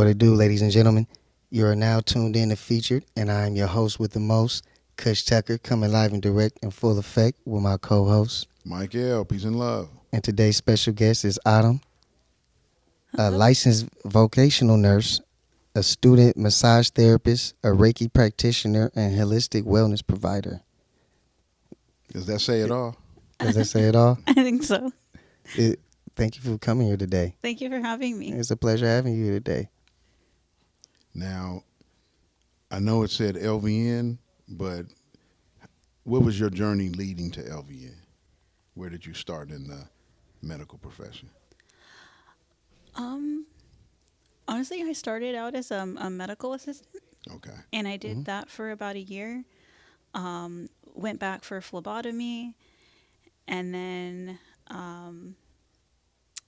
What it do, ladies and gentlemen? You are now tuned in to Featured, and I am your host with the most, Kush Tucker, coming live and direct in full effect with my co-host. Mike L, peace and love. And today's special guest is Autumn, a Hello. licensed vocational nurse, a student massage therapist, a Reiki practitioner, and holistic wellness provider. Does that say it all? Does that say it all? I think so. Thank you for coming here today. Thank you for having me. It's a pleasure having you here today. Now, I know it said LVN, but what was your journey leading to LVN? Where did you start in the medical profession? Um, Honestly, I started out as a medical assistant, Okay. and I did that for about a year. Went back for phlebotomy, and then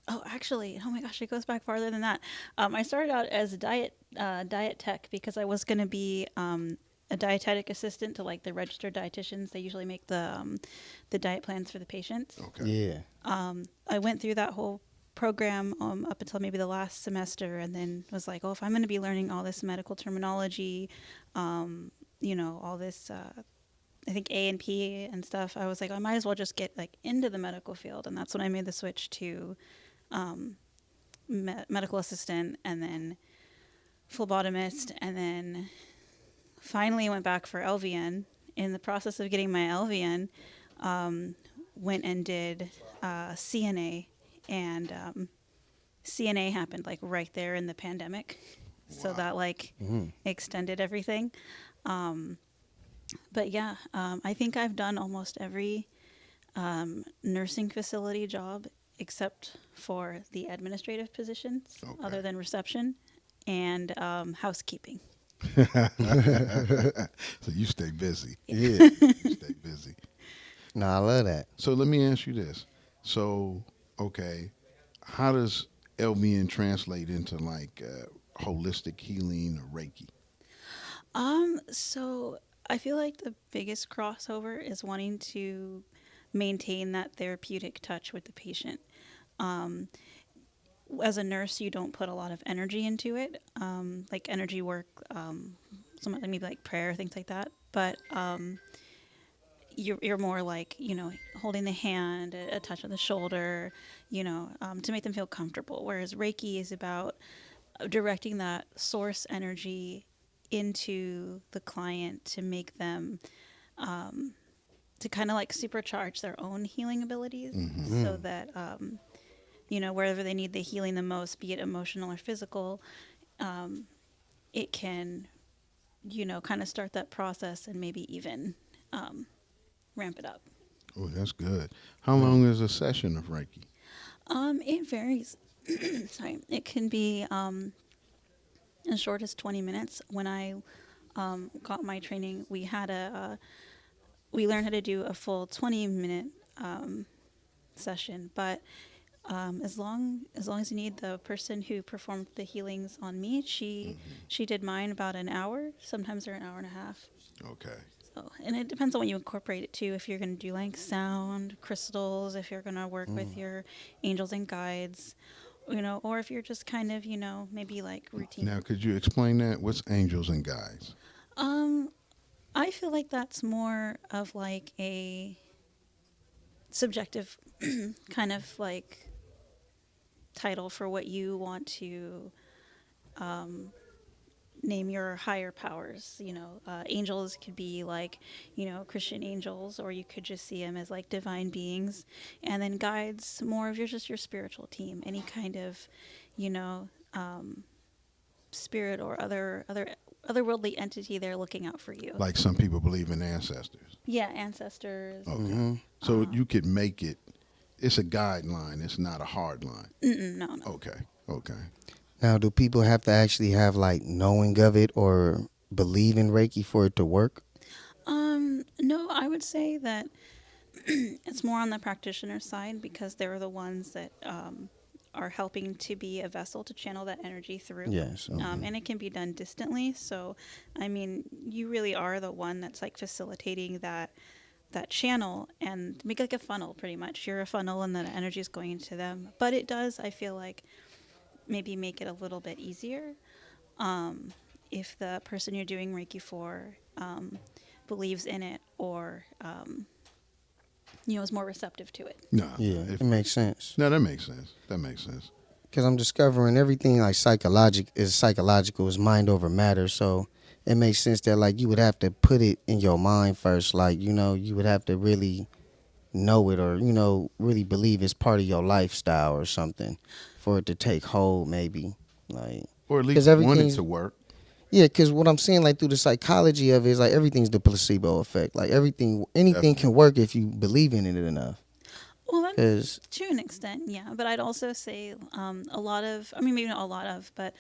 oh my gosh, it goes back farther than that. I started out as a diet tech because I was going to be a dietetic assistant to like the registered dietitians. They usually make the diet plans for the patients. Okay. Yeah. I went through that whole program up until maybe the last semester, and then was like, oh, if I'm going to be learning all this medical terminology, all this, I think A and P and stuff, I was like, I might as well just get like into the medical field, and that's when I made the switch to medical assistant, and then phlebotomist, and then finally went back for LVN. In the process of getting my LVN, went and did CNA, and CNA happened like right there in the pandemic, so Wow. that like extended everything. But yeah, I think I've done almost every nursing facility job except for the administrative positions, Okay. other than reception and housekeeping. So you stay busy. Yeah. You stay busy. No, I love that. So let me ask you this. So, okay, how does LVN translate into like holistic healing or Reiki? So I feel like the biggest crossover is wanting to maintain that therapeutic touch with the patient. Um, as a nurse, you don't put a lot of energy into it, like energy work, something maybe like prayer, things like that. But you're more like, holding the hand, a touch on the shoulder, to make them feel comfortable. Whereas Reiki is about directing that source energy into the client to make them to kind of like supercharge their own healing abilities, so that wherever they need the healing the most, be it emotional or physical, it can kind of start that process and maybe even ramp it up. Oh, that's good. How long is a session of Reiki? It varies. Sorry, it can be as short as 20 minutes. When I got my training, we learned how to do a full 20-minute session, but as long as you need, the person who performed the healings on me, she did mine about an hour. Sometimes they're an hour and a half. Okay. So, and it depends on what you incorporate it to. If you're going to do like sound, crystals, if you're going to work with your angels and guides, or if you're just kind of, maybe like routine. Now, could you explain that? What's angels and guides? Um, I feel like that's more of like a subjective kind of like title for what you want to name your higher powers. Angels could be like, Christian angels, or you could just see them as like divine beings. And then guides, more of your spiritual team, any kind of, you know, spirit or otherworldly entity there looking out for you. Like some people believe in ancestors. Yeah, ancestors. Okay. So you could make it, it's a guideline, it's not a hard line. No, no. Okay. Okay. Now, do people have to actually have like knowing of it or believe in Reiki for it to work? No, I would say that it's more on the practitioner side because they're the ones that are helping to be a vessel to channel that energy through. Yes. And it can be done distantly. So, I mean, you really are the one that's like facilitating that channel and make like a funnel pretty much. You're a funnel and the energy is going into them. But it does, I feel like, maybe make it a little bit easier. if the person you're doing Reiki for believes in it or is more receptive to it. No, no. Yeah, it makes sense. No, that makes sense. That makes sense. Because I'm discovering everything like psychological is mind over matter. So it makes sense that like you would have to put it in your mind first. Like, you would have to really know it or, really believe it's part of your lifestyle or something for it to take hold maybe. Like, Or at because least want it everything's, to work. yeah, because what I'm saying like through the psychology of it is like everything's the placebo effect. Like anything Definitely. can work if you believe in it enough. Well, that Because, to an extent, yeah. But I'd also say a lot of, I mean, maybe not a lot of, but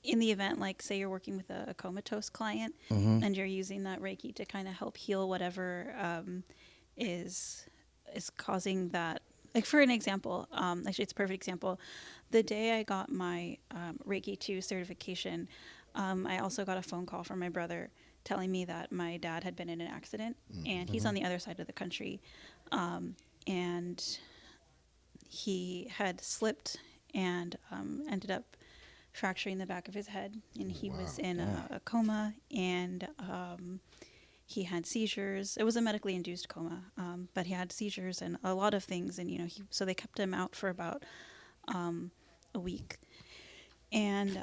in the event, like say you're working with a comatose client mm-hmm, and you're using that Reiki to kind of help heal whatever is is causing that. Like for an example, actually it's a perfect example. The day I got my Reiki 2 certification, I also got a phone call from my brother telling me that my dad had been in an accident and he's mm-hmm, on the other side of the country. And he had slipped and ended up fracturing the back of his head. And he Wow. was in damn, a coma and he had seizures. It was a medically induced coma, but he had seizures and a lot of things. And, so they kept him out for about a week. And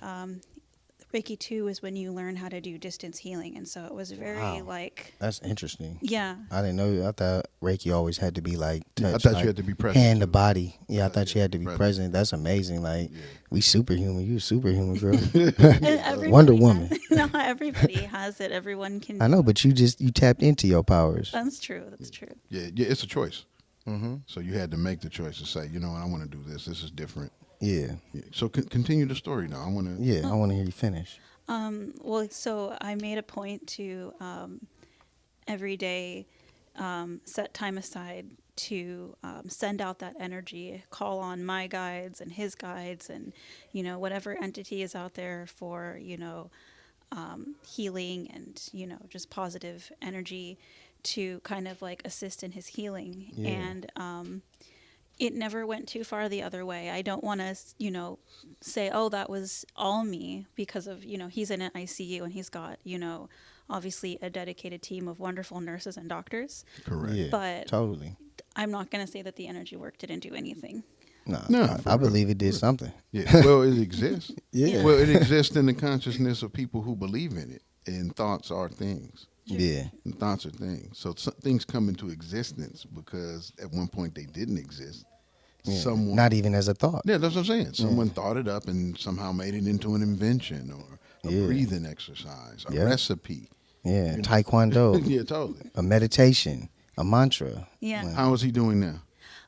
Reiki 2 is when you learn how to do distance healing. And so it was very wow, like, that's interesting. yeah, I didn't know. I thought Reiki always had to be like Yeah, I touch, thought you like had to be present hand to too. body. I Yeah, I thought you had to be present. present. That's amazing. Like Yeah. we superhuman. You superhuman, girl. and Wonder everybody has, Woman. no, everybody has it. Everyone can I do know, it. but you tapped into your powers. That's true. That's true. Yeah, yeah, it's a choice. Mm-hmm. So you had to make the choice to say, you know what, I want to do this. This is different. Yeah, Yeah. So continue the story now. I want to. yeah. I Oh, want to hear you finish. well, so I made a point to every day set time aside to send out that energy, call on my guides and his guides, and whatever entity is out there for healing and just positive energy to kind of like assist in his healing. Yeah, And it never went too far the other way. I don't want to, say, oh, that was all me because of, he's in an ICU and he's got, obviously a dedicated team of wonderful nurses and doctors. Correct. yeah. But Totally. I'm not going to say that the energy work didn't do anything. No, No, I, for I real. believe it did something. Yeah. Well, it exists. Yeah, Well, it exists in the consciousness of people who believe in it. And thoughts are things. yeah, And thoughts are things. So things come into existence because at one point they didn't exist. yeah. Someone. Not even as a thought. Yeah, that's what I'm saying. Yeah, Someone thought it up and somehow made it into an invention or a yeah, breathing exercise, a yeah, recipe. yeah. You know? Taekwondo, Yeah, totally. a meditation, a mantra. Yeah. Like, How is he doing now?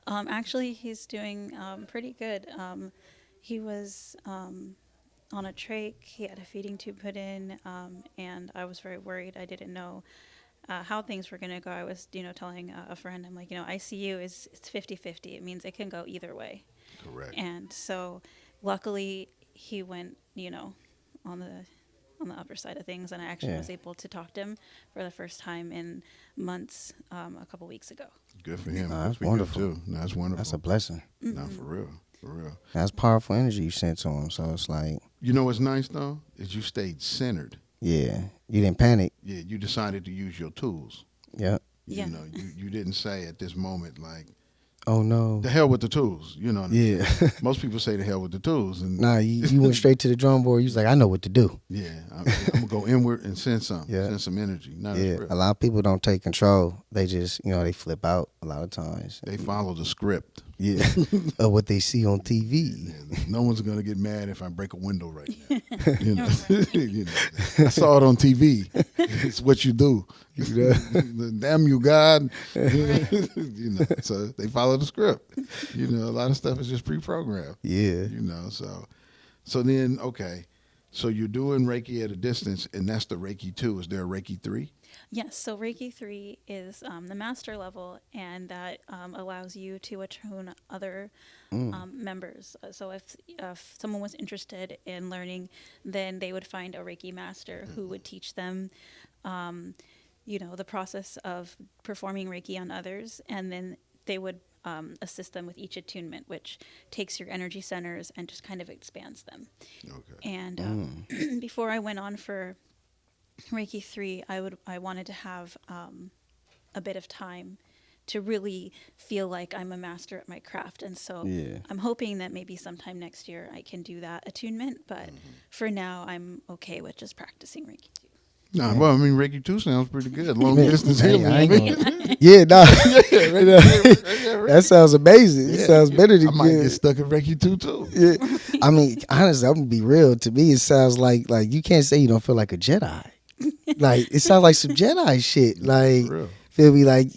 Actually, he's doing pretty good. He was on a trach. He had a feeding tube put in, and I was very worried. I didn't know how things were going to go. I was, telling a friend, I'm like, ICU is it's 50-50. It means it can go either way. Correct. And so, luckily, he went, on the upper side of things, and I actually yeah, was able to talk to him for the first time in months a couple weeks ago. Good for him. no, Must that's be wonderful. good too. No, that's That's a wonderful. blessing. No, for real. For real. That's powerful energy you sent to him. So it's like, You know what's nice though? Is you stayed centered. yeah, you didn't panic. Yeah, you decided to use your tools. Yep. You Yeah. know, you didn't say at this moment like Oh no. the hell with the tools. You know what I'm Yeah. saying? Most people say the hell with the tools, and Nah, you went straight to the drum board. You was like, I know what to do. yeah, I'm gonna go inward and send Yeah. send some energy. No, that's Yeah. real. A lot of people don't take control. They just, they flip out a lot of times. They follow the script. Yeah. Of what they see on TV. Yeah, no one's gonna get mad if I break a window right now. You know, you know, I saw it on TV. It's what you do. Damn you, God. You know, so they follow the script. You know, a lot of stuff is just pre-programmed. Yeah. You know, so then okay, so you're doing Reiki at a distance, and that's the Reiki 2. Is there a Reiki 3? Yes, so Reiki 3 is the master level, and that allows you to attune other members. So if someone was interested in learning, then they would find a Reiki master who would teach them, the process of performing Reiki on others, and then they would assist them with each attunement, which takes your energy centers and just kind of expands them. Okay. And Mm. before I went on for Reiki 3, I wanted to have a bit of time to really feel like I'm a master at my craft. And so Yeah. I'm hoping that maybe sometime next year I can do that attunement. But for now, I'm okay with just practicing Reiki 2. Nah, Yeah. well, I mean, Reiki 2 sounds pretty good. Long Man, distance hey, healing. I I ain't mean, gonna. Yeah, nah. yeah, That sounds amazing. It yeah. sounds better I than might get good. stuck at Reiki 2 too. Yeah. I mean, honestly, I'm gonna be real. To me, it sounds like you can't say you don't feel like a Jedi. Like it sounds like some Jedi shit. Nah, for Like real. feel me? Like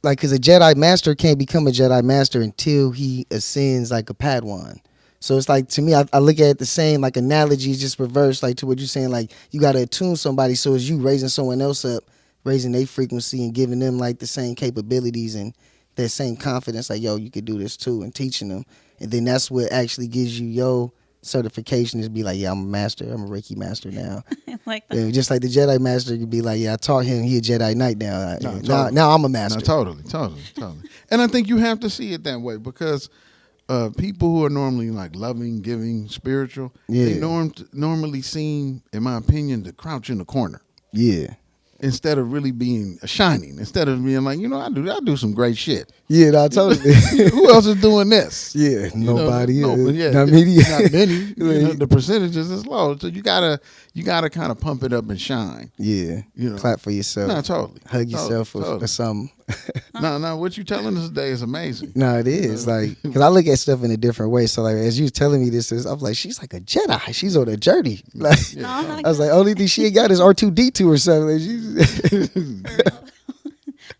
because a Jedi master can't become a Jedi master until he ascends like a Padawan. So it's like to me, I look at it the same like analogy is just reversed like to what you're saying. Like you gotta attune somebody, so as you raising someone else up, raising their frequency and giving them like the same capabilities and that same confidence. Like yo, you could do this too, and teaching them, and then that's what actually gives you your certification is be like, yeah, I'm a master. I'm a Reiki master now. Like that. Yeah, just like the Jedi Master could be like, yeah, I taught him. He a Jedi Knight now. No, Now, totally. now I'm a No, master. totally. And I think you have to see it that way because people who are normally like loving, giving, spiritual, they Yeah. normally seem, in my opinion, to crouch in the corner Yeah. instead of really being shining. Instead of being like, I do some great shit. Yeah, no, totally. Who else is doing this? Yeah, nobody. No, but yeah, Not many. not many. Like, The percentages is low, so you gotta kind of pump it up and shine. yeah. You know, Clap for yourself. no, totally, Hug yourself for something. No, what you telling us today is amazing. No, it is like because I look at stuff in a different way. So like as you was telling me this, I was like, she's like a Jedi. She's on a journey. Like No, I'm not I was gonna, like, only thing she ain't got is R2D2 or something. Like, she's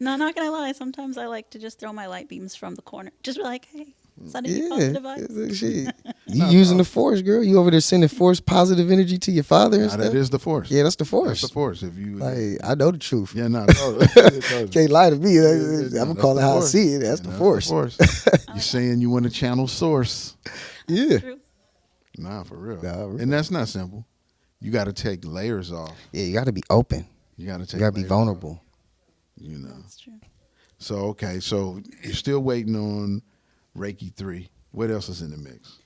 no, I'm not gonna lie. Sometimes I like to just throw my light beams from the corner. Just be like, hey, sending you yeah. positive It's vibes. like, shit. You using the force, girl. You over there sending force positive energy to your father and Now, stuff. that is the force. Yeah, that's the That's force. the force. If you, Like I know the truth. yeah, no, totally. Can't lie to me. I'm No, gonna that's call the it how I force. see it. That's Yeah, the force. You're saying you want to channel source. Yeah. True. Nah, for real. Nah, real. And that's not simple. You got to take layers off. Yeah, you got to be open. You got to take. You got to be layers vulnerable. off, you know. That's true. So okay, so you're still waiting on Reiki 3. What else is in the mix?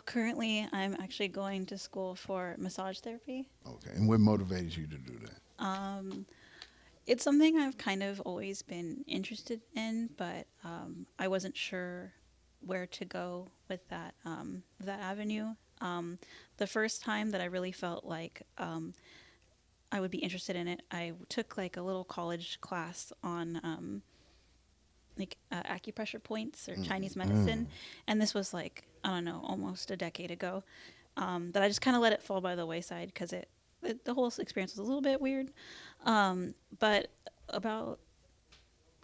Currently, I'm actually going to school for massage therapy. Okay, and what motivated you to do that? It's something I've kind of always been interested in, but I wasn't sure where to go with that avenue. The first time that I really felt like I would be interested in it, I took like a little college class on acupressure points or Chinese medicine, and this was like I don't know, almost a decade ago. That I just kind of let it fall by the wayside because the whole experience was a little bit weird. But about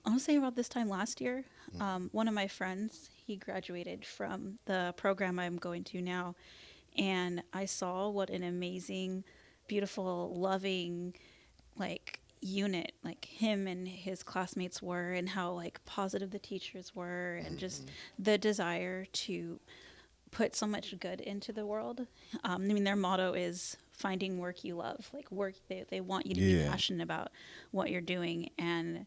I want to say about this time last year, one of my friends he graduated from the program I'm going to now, and I saw what an amazing, beautiful, loving, like unit like him and his classmates were, and how like positive the teachers were, and just the desire to put so much good into the world. I mean, their motto is finding work you love, like work they want you to be Yeah. passionate about what you're doing. And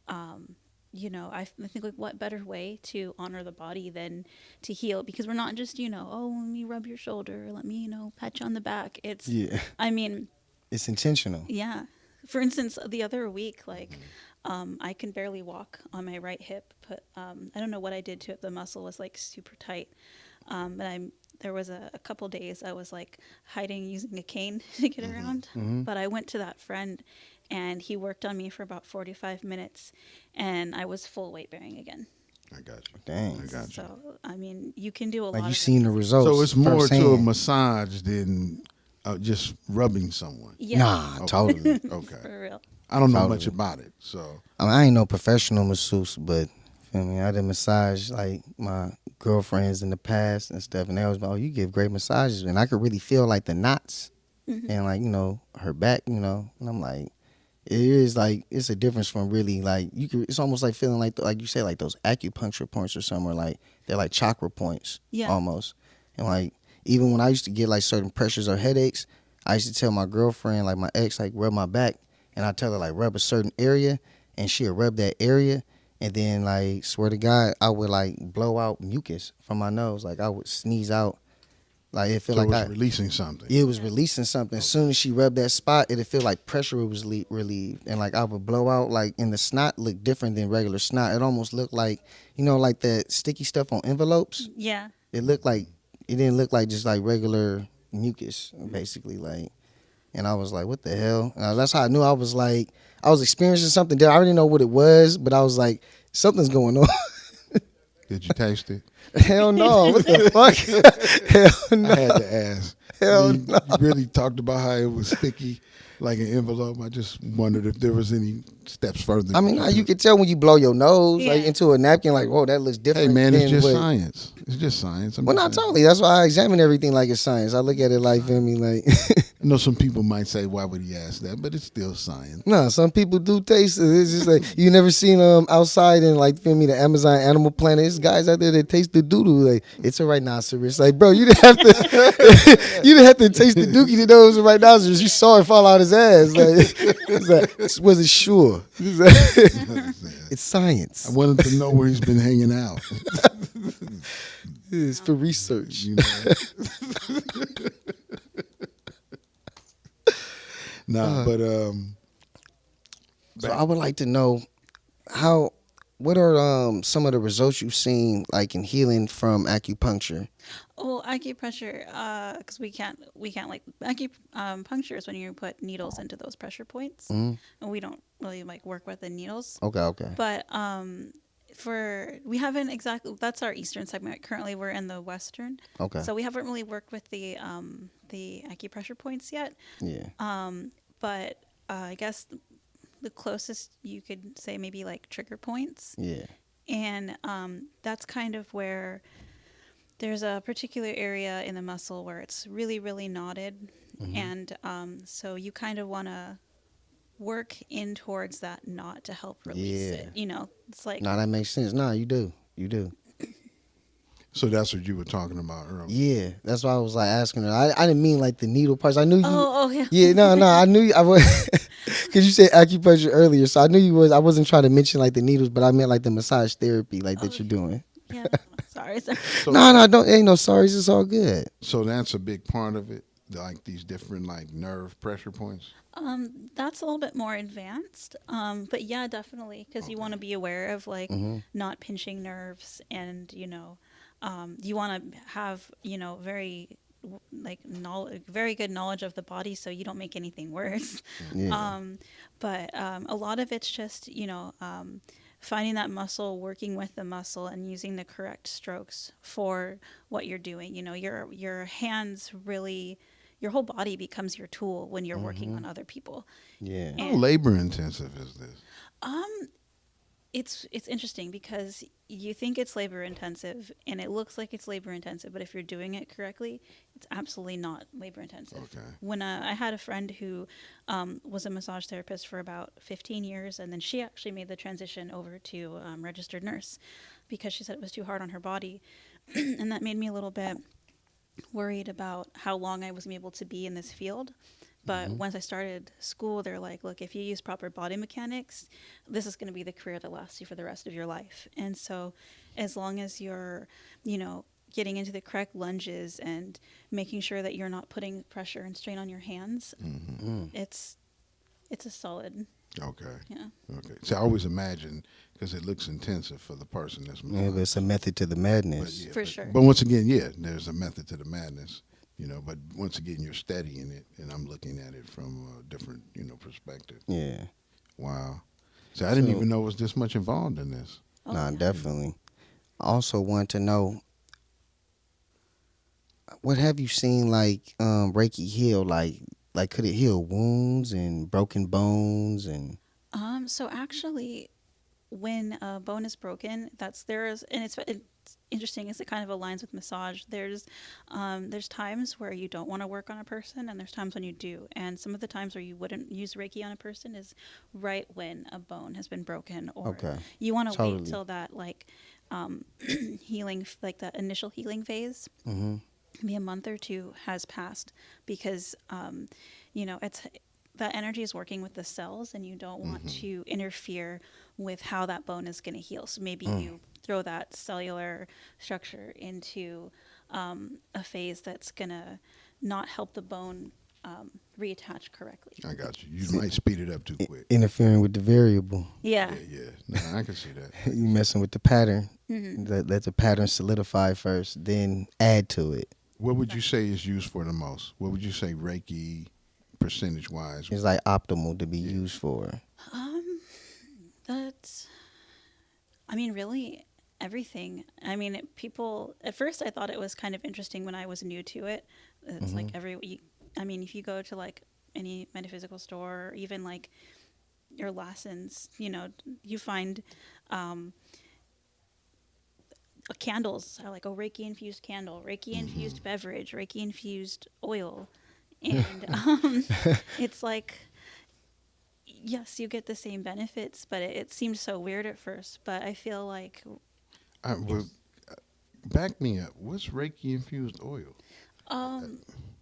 I think like what better way to honor the body than to heal, because we're not just oh, let me rub your shoulder, let me pat you on the back. It's Yeah. I mean, It's intentional. yeah. For instance, the other week, like, I can barely walk on my right hip. But I don't know what I did to it. The muscle was like super tight. But there was a couple days I was like hiding using a cane to get around. But I went to that friend, and he worked on me for about 45 minutes, and I was full weight bearing again. I got you. Dang. I got you. So I mean, you can do a Like lot you of seen the amazing- results. So it's more to a firsthand. massage than just rubbing someone. Yeah, Nah, totally. Okay. for real. I don't know Totally. much about it, so I mean, I ain't no professional masseuse, but feel me, I did massage like my girlfriends in the past and stuff, and they always, oh, you give great massages, and I could really feel like the knots and like her back, and I'm like, it is like it's a difference from really like you could. It's almost like feeling like you say like those acupuncture points or somewhere like they're like chakra points, Yeah. almost, and like even when I used to get like certain pressures or headaches, I used to tell my girlfriend like my ex like rub my back, and I tell her like rub a certain area, and she'll rub that area, And then like swear to God, I would like blow out mucus from my nose. Like I would sneeze out. Like it feel So it like was releasing something. it was Yeah. releasing something. As Okay. soon as she rubbed that spot, it'd feel like pressure was relieved. And like I would blow out like, and the snot looked different than regular snot. It almost looked like, like that sticky stuff on envelopes. Yeah. It looked like, it didn't look like just like regular mucus basically. Like, and I was like, what the hell? That's how I knew I was like, I was experiencing something there. I already know what it was, but I was like, something's going on. Did you taste it? Hell no. What the fuck? Hell I no. had to ask. Hell You really talked about how it was sticky, like an envelope. I just wondered if there was any steps further. I that mean, you how you took. could tell when you blow your nose like Yeah. into a napkin, like, whoa, that looks Hey different man, it's than just what. science. It's just science. I'm Well, just not saying. totally. That's why I examine everything like it's science. I look at it like, feel me, like. I know some people might say, "Why would he ask that?" But it's still science. No, some people do taste it. It's just like you never seen outside in like feel me the Amazon Animal Planet. There's guys out there that taste the doo doo. Like it's a rhinoceros. Like bro, you didn't have to you didn't have to taste the dookie to know it was a rhinoceros. You saw it fall out his ass. Like, it's like was it sure? It's I science. wanted to know where he's been hanging out. It's for research. You know? Nah, but So I would like to know how. What are some of the results you've seen like in healing from acupuncture? Well, acupressure, because we can't like acupuncture is when you put needles into those pressure points, Mhm. and we don't really like work with the needles. Okay, okay, But for we haven't exactly. That's our eastern segment. Currently, we're in the western, okay. so we haven't really worked with the acupressure points yet. Yeah, But I guess the closest you could say maybe like trigger points, yeah. and that's kind of where there's a particular area in the muscle where it's really, really knotted. And so you kind of want to work in towards that knot to help release Yeah. it. It's like, No, that makes sense. No, you do. You do. so that's what you were talking about earlier. Yeah. That's why I was like asking her. I didn't mean like the needle parts. I knew you. oh, yeah. Yeah, no. I knew you. I was. Because you said acupuncture earlier. So I knew you was. I wasn't trying to mention like the needles, but I meant like the massage therapy like that Oh, you're doing. yeah. Sorry, sorry. So, No, don't. Ain't no sorries. It's all good. so that's a big part of it. Like these different like nerve pressure points. That's a little bit more advanced. But yeah, definitely, because you want to be aware of like Mm-hmm. not pinching nerves, and you want to have very like knowledge, very good knowledge of the body, so you don't make anything worse. Yeah. But a lot of it's just finding that muscle, working with the muscle, and using the correct strokes for what you're doing. Your hands really, your whole body becomes your tool when you're working on other people. Yeah. How And labor intensive is this? um, it's interesting because you think it's labor intensive and it looks like it's labor intensive, but if you're doing it correctly, it's absolutely not labor intensive. Okay. When I had a friend who was a massage therapist for about 15 years, and then she actually made the transition over to registered nurse because she said it was too hard on her body, and that made me a little bit worried about how long I was able to be in this field. But once I started school, they're like, look, if you use proper body mechanics, this is going to be the career that lasts you for the rest of your life. And so, as long as you're, getting into the correct lunges and making sure that you're not putting pressure and strain on your hands, it's a solid, Okay. yeah. Okay. So I always imagine because it looks intensive for the person that's Yeah, but it's a massaging. method to the But madness. yeah, For but, sure. but once again, yeah, there's a method to the madness, But once again, you're studying it, and I'm looking at it from a different, perspective. Yeah. Wow. So I didn't So, even know it was this much involved in this. Oh, nah, yeah. definitely. I also want to know what have you seen like Reiki heal like could it heal wounds and broken bones and So actually, when a bone is broken, and it's interesting as it kind of aligns with massage. There's times where you don't want to work on a person, and there's times when you do. And some of the times where you wouldn't use Reiki on a person is right when a bone has been broken, or okay, you want to wait totally. till that like healing, like that initial healing phase, Mm-hmm. maybe a month or two has passed, because it's that energy is working with the cells, and you don't want to interfere with how that bone is going to heal. So maybe you throw that cellular structure into a phase that's going to not help the bone reattach correctly. I got you. You might speed it up too quick. Interfering with the variable. Yeah. Yeah, yeah. No, I can see that. I You can see messing with the pattern. Hmm. Let the pattern solidify first, then add to it. What would you say is used for the most? What would you say Reiki percentage wise? It's like optimal to be Yeah. used for. Um, that's, I mean, really everything. I mean, people, at first I thought it was kind of interesting when I was new to it. It's like I mean, if you go to like any metaphysical store, or even like your lessons, you find um, candles are like a Reiki infused candle, Reiki infused beverage, Reiki infused oil. And it's like, yes, you get the same benefits, but it seemed so weird at first. But I feel like Well, it's, back me up. What's Reiki infused oil? um,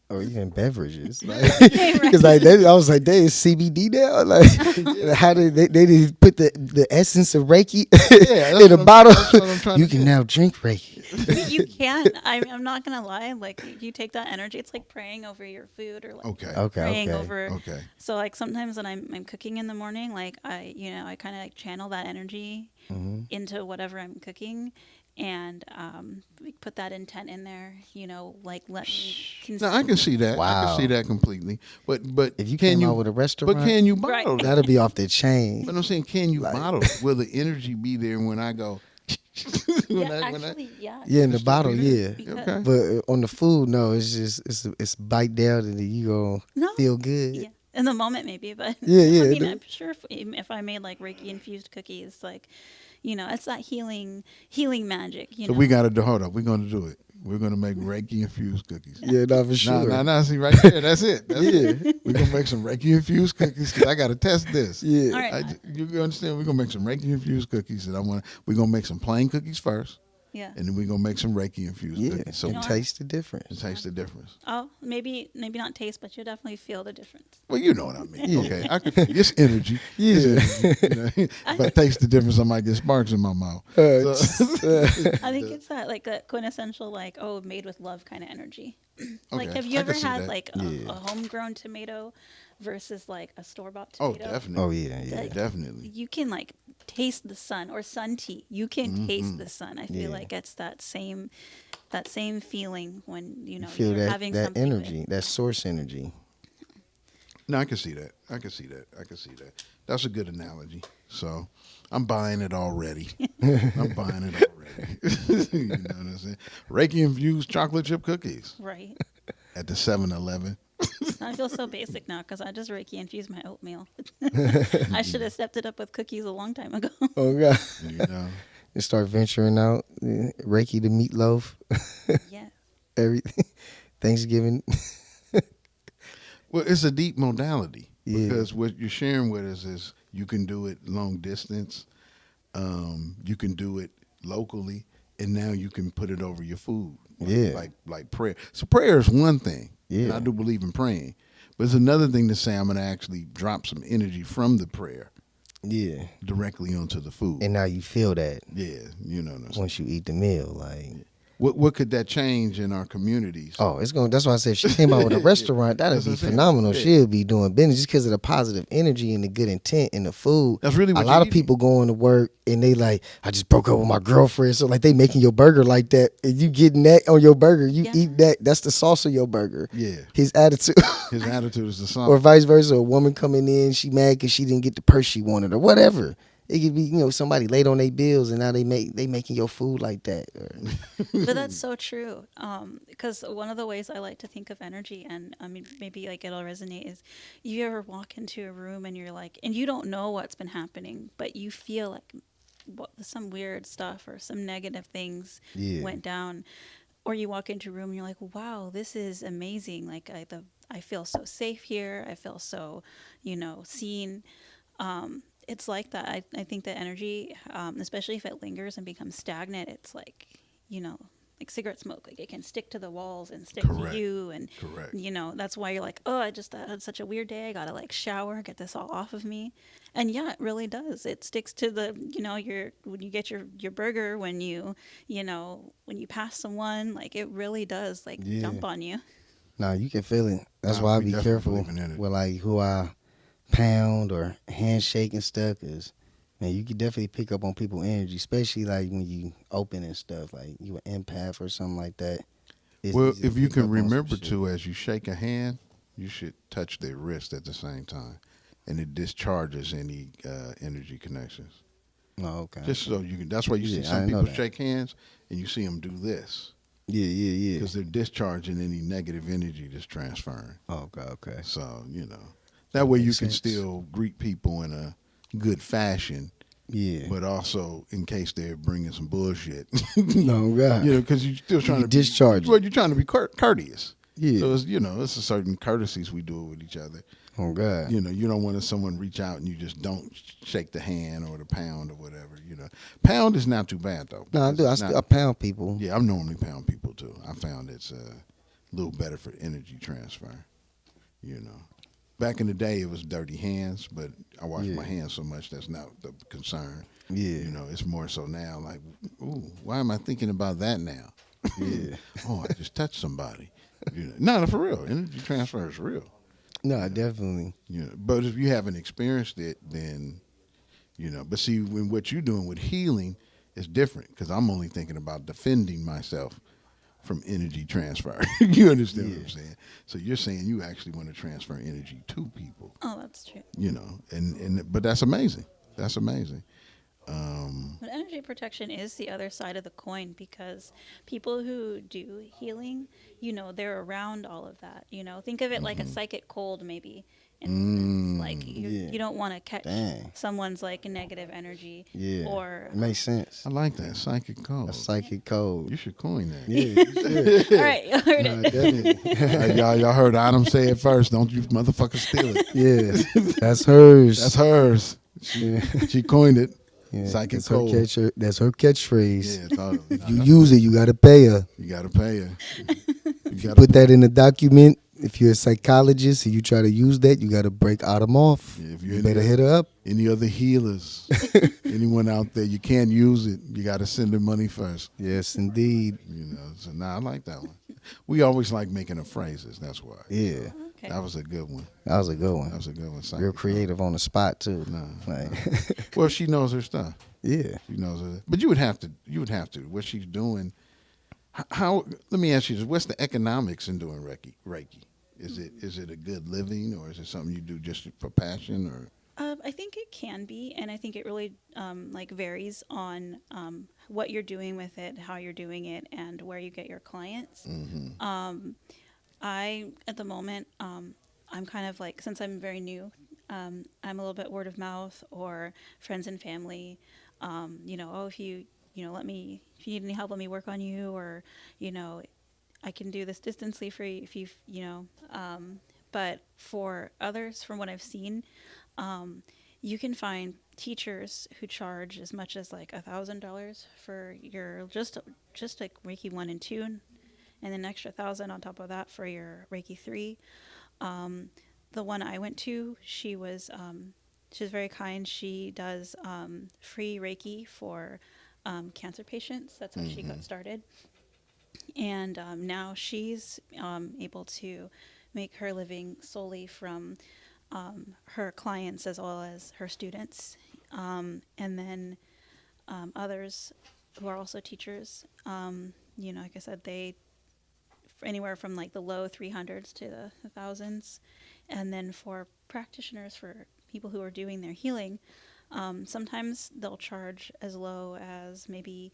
Or even beverages, like right. because like I was like, they is CBD now. Like, how did they did put the essence of Reiki Yeah, in a bottle? that's what I'm trying You to can get. now drink Reiki. You can. I'm not gonna lie. Like you take that energy. It's like praying over your food, or like Okay. Okay, praying okay. over. Okay. So like sometimes when I'm cooking in the morning, like I kind of like channel that energy into whatever I'm cooking, and we put that intent in there. Like let me No, I can see that. I can see Wow. that completely. But If you can came out you? with a But restaurant, can you Right. bottle that? that'll be off the chain. But I'm saying, can you Like, bottle it? Will the energy be there when I go? Yeah, when I actually, yeah. yeah, in it'll the still bottle, be yeah. there? Because Okay. But on the food, no, it's just it's bite down and then you gonna no, feel good. yeah, in the moment maybe, but Yeah, I yeah. mean, I'm sure if I made like Reiki infused cookies, like, it's that healing magic, So we got to do. Hold up. We're going to do it. We're going to make Reiki infused cookies. Yeah, no, for No, sure. no, no. See right there. That's it. That's Yeah, it. We're gonna make some Reiki infused cookies because I gotta test this. All yeah. right, You understand? We're gonna make some Reiki infused cookies, and we're gonna make some plain cookies first, yeah. and then we're gonna make some Reiki infused Yeah, cookies. So and know, taste the to difference. taste the difference. Oh, maybe not taste, but you'll definitely feel the difference. Well, you know what I mean. Yeah. Okay, I can feel this energy. Yeah. This energy, if I taste the difference, I might get sparks in my mouth. I think it's that like that quintessential like made with love kind of energy. Like, Okay, have you I ever can see had that. like Yeah. a homegrown tomato versus like a store bought Oh, tomato? definitely. Oh yeah, yeah, Like, Definitely. you can like taste the sun, or sun tea. You can taste the sun. I feel yeah. like it's that same feeling when You feel you're that having that something with. energy, that source energy. No, I can see that. I can see that. I can see that. That's a good analogy. So I'm buying it already. I'm buying it already. You know what I'm saying? Reiki infused chocolate chip cookies Right. at the 7-Eleven. I feel so basic now because I just Reiki infused my oatmeal. I should have stepped it up with cookies a long time ago. Oh god. You know? And start venturing out. Reiki the meatloaf, Yeah. everything. Thanksgiving. Well, it's a deep modality Yeah. because what you're sharing with us is you can do it long distance, you can do it locally, and now you can put it over your food. Yeah. Like prayer. So prayer is one thing, and Yeah. I do believe in praying. But it's another thing to say I'm going to actually drop some energy from the prayer Yeah. directly onto the food. And now you feel that Yeah, you know what I'm saying. once you eat the meal. Like, What could that change in our communities? oh, it's going. That's why I said if she came out with a restaurant, that'd That's be what I'm saying. phenomenal. Yeah. She'll be doing business just because of the positive energy and the good intent in the food. That's really A what lot you're of people going to work and they like, I just broke up with my girlfriend, so like they making your burger like that, and you getting that on your burger, you Yeah. eat that. That's the sauce of your burger. Yeah. His attitude. His attitude is the song. Or vice versa, a woman coming in, she mad because she didn't get the purse she wanted or whatever. It could be, somebody late on their bills and now they making your food like that. But that's so true. Because one of the ways I like to think of energy, and I mean, maybe like it'll resonate, is you ever walk into a room and you're like, and you don't know what's been happening, but you feel like some weird stuff or some negative things Yeah. went down. Or you walk into a room and you're like, wow, this is amazing. Like, I feel so safe here. I feel so, seen. It's like that. I think that energy, especially if it lingers and becomes stagnant, it's like, you know, like cigarette smoke. Like it can stick to the walls and stick to Correct. you, and Correct. that's why you're like, oh, I just had such a weird day. I gotta like shower, get this all off of me, and yeah, it really does. It sticks to the your when you get your burger, when when you pass someone, like it really does like Yeah. jump on you. Nah, you can feel it. That's Nah, why I we be definitely careful believe in energy. with like who I pound or handshake and stuff. Cause man, you can definitely pick up on people's energy, especially like when you open and stuff. Like you an empath or something like that. It's Well, easy to if you pick can up on some remember shit. to, as you shake a hand, you should touch their wrist at the same time, and it discharges any energy connections. Oh, okay, Just okay. so you can. That's why you see Yeah, I some didn't know people that. shake hands, and you see them do this Yeah, yeah, yeah. because they're discharging any negative energy that's transferring. Oh, okay, okay. So that That way you makes can sense. still greet people in a good fashion, Yeah. but also in case they're bringing some bullshit, No, God. because you're still You trying to can be, discharge well, it. you're trying to be courteous. Yeah. So it's a certain courtesies we do with each other. Oh, God. You don't want someone reach out and you just don't shake the hand or the pound or whatever. Pound is not too bad though No, I because do. it's not. I pound people. Yeah, I'm normally pound people too. I found it's a little better for energy transfer. You know, back in the day it was dirty hands, but I wash Yeah. my hands so much that's not the concern. Yeah. It's more so now like, ooh, why am I thinking about that now? Yeah. Oh, I just touched somebody. No, for real, energy transfer is real. No, definitely. But if you haven't experienced it, then But see, when what you're doing with healing is different because I'm only thinking about defending myself from energy transfer. You understand what Yeah. I'm saying? So you're saying you actually want to transfer energy to people. Oh, that's true. And but that's amazing. That's amazing. But energy protection is the other side of the coin, because people who do healing, they're around all of that. Think of it like a Hmm. psychic cold, maybe, in a sense. Like Mm, you, Yeah. you don't want to catch Dang. someone's like negative energy, Yeah. or It makes sense. I like that psychic A code. psychic code. You should coin that. Yeah, you all should. right, you heard No, it. definitely. Hey, y'all heard Autumn say it first. Don't you motherfuckers steal it. Yeah. That's hers. That's hers. Yeah. She coined it. Yeah. Psychic That's her code. That's her catchphrase. Yeah, totally. If Nah, you that's use it, good. you gotta pay her. You got to pay her. You If you got put to. that in a document, if you're a psychologist and you try to use that, you gotta break Autumn off. If You you're better hit her up. any other healers, anyone out there, you can't use it. You got to send them money first. Yes, indeed. So I like that one. We always like making up phrases. That's why. Yeah. Okay. That was a good one. That was a good one. That was a good one. Real Psychic creative on the spot too. No, Like, Well, she knows her stuff. yeah. She knows her. But you would have to. You would have to. What she's doing. How? Let me ask you this: what's the economics in doing Reiki? Is it a good living, or is it something you do just for passion, or? I think it can be, and I think it really like varies on what you're doing with it, how you're doing it, and where you get your clients. Mm-hmm. I, at the moment, I'm kind of like, since I'm very new, I'm a little bit word of mouth or friends and family. Oh, if you, if you need any help, let me work on you, or, you know, I can do this distantly for you if but for others, from what I've seen, you can find teachers who charge as much as like $1,000 for your just like Reiki 1 and 2, and then an extra 1,000 on top of that for your Reiki 3. The one I went to, she was very kind. She does free Reiki for cancer patients. That's how she Mm-hmm. got started, and now she's able to make her living solely from her clients as well as her students, and then others who are also teachers. Like I said, they anywhere from like the low 300s to the thousands, and then for practitioners, for people who are doing their healing, sometimes they'll charge as low as maybe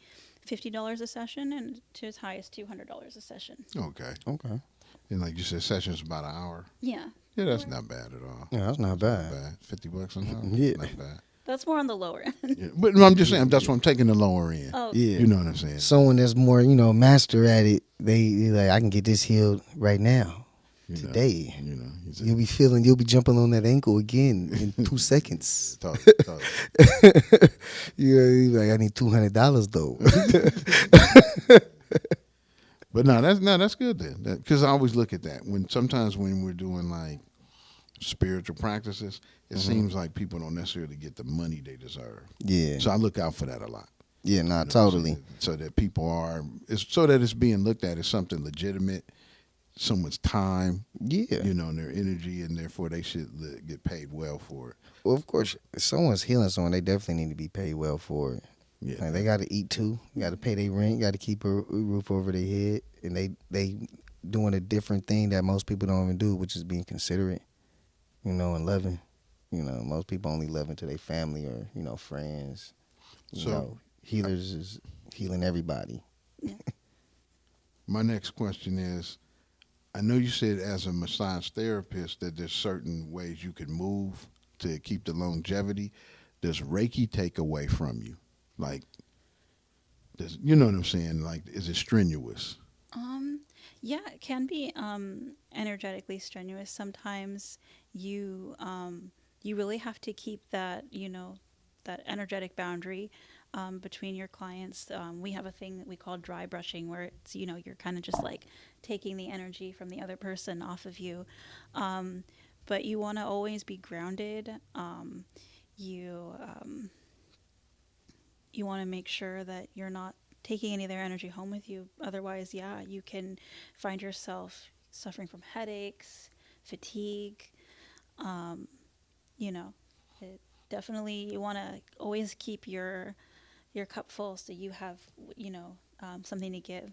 $50 a session, and to as high as $200 a session. Okay. Okay. And like you said, session's about an hour. Yeah. Yeah, that's not bad at all. Yeah, that's not Not bad. bad. $50 an hour. Yeah. Not bad. That's more on the lower end. Yeah. But no, I'm just saying that's what I'm taking the lower end. Oh, Yeah. You know what I'm saying? Someone that's more, master at it, they like, I can get this healed right now, You know, today. he said, You'll be jumping on that ankle again in 2 seconds. talk. You're like, I need $200 though. But no, that's good then. Because I always look at that when sometimes when we're doing like spiritual practices, it Hmm. seems like people don't necessarily get the money they deserve. Yeah. So I look out for that a lot. Yeah. You Not know what I'm totally. saying? So that people are, it's so that it's being looked at as something legitimate, someone's time, Yeah. and their energy, and therefore they should get paid well for it. Well, of course, if someone's healing someone, they definitely need to be paid well for it. Yeah, Like they got to eat too. Got to pay their rent. Got to keep a roof over their head, and they doing a different thing that most people don't even do, which is being considerate, and loving. Most people only love into their family or friends. So Healers is healing everybody. Yeah. my next question is, I know you said as a massage therapist that there's certain ways you can move to keep the longevity. Does Reiki take away from you? Like, you know what I'm saying? Like, is it strenuous? Um, yeah, it can be energetically strenuous. Sometimes you really have to keep that, that energetic boundary between your clients. We have a thing that we call dry brushing, where it's, you're kind of just like taking the energy from the other person off of you. Um, but you want to always be grounded. You you want to make sure that you're not taking any of their energy home with you. Otherwise, yeah, you can find yourself suffering from headaches, fatigue. Um, you know, it definitely you want to always keep your cup full so you have something to give.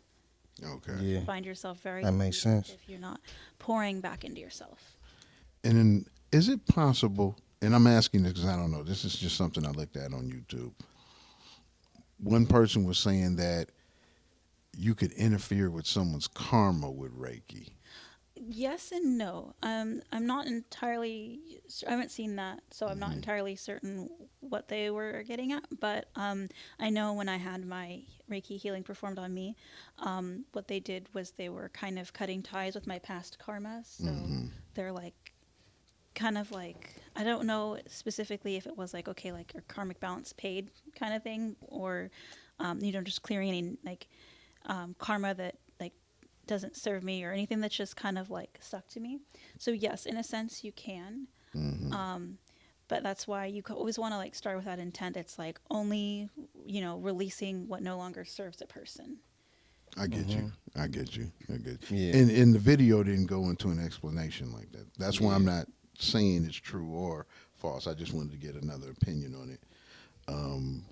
Okay. Yeah, Find yourself very that makes depleted sense. if you're not pouring back into yourself. And then, is it possible? And I'm asking this because I don't know. This is just something I looked at on YouTube. One person was saying that you could interfere with someone's karma with Reiki. Yes and no. I'm not entirely. I haven't seen that, so I'm not Hmm. entirely certain what they were getting at. But I know when I had my Reiki healing performed on me, what they did was they were kind of cutting ties with my past karma. So Hmm. they're like, kind of like, I don't know specifically if it was like, okay, like your karmic balance paid kind of thing, or just clearing any like karma that like doesn't serve me or anything that's just kind of like stuck to me. So yes, in a sense you can. Hmm. Um, but that's why you always want to like start with that intent. It's like only, releasing what no longer serves a person. I get you. Hmm. I get you. I get. Yeah. And the video didn't go into an explanation like that. That's why I'm Yeah. not saying it's true or false. I just wanted to get another opinion on it.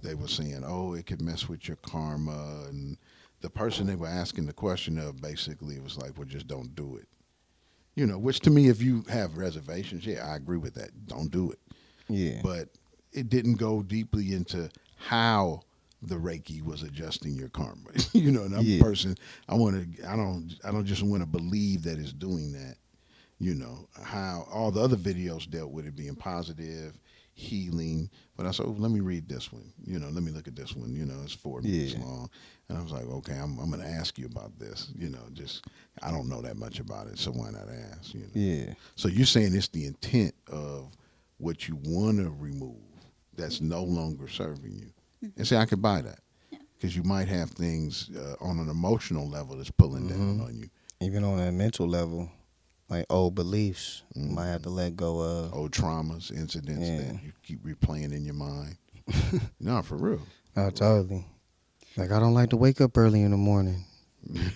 They were saying, "Oh, it could mess with your karma," and the person they were asking the question of basically was like, "Well, just don't do it." Which to me, if you have reservations, yeah, I agree with that. Don't do it. Yeah. But it didn't go deeply into how the Reiki was adjusting your karma. And I'm a Yeah. person. I don't just want to believe that it's doing that. How all the other videos dealt with it being positive, healing. But I said, oh, let me read this one. Let me look at this one. It's 4 minutes Yeah. long. And I was like, okay, I'm going to ask you about this. Just I don't know that much about it, so why not ask. Yeah. So you're saying it's the intent of what you want to remove that's no longer serving you. And say, I could buy that Yeah. because you might have things on an emotional level that's pulling down Hmm. on you. Even on a mental level, like old beliefs, you might have Hmm. to let go of. Old traumas, incidents Yeah. that you keep replaying in your mind. No, for real. No, For real. totally. Like I don't like to wake up early in the morning.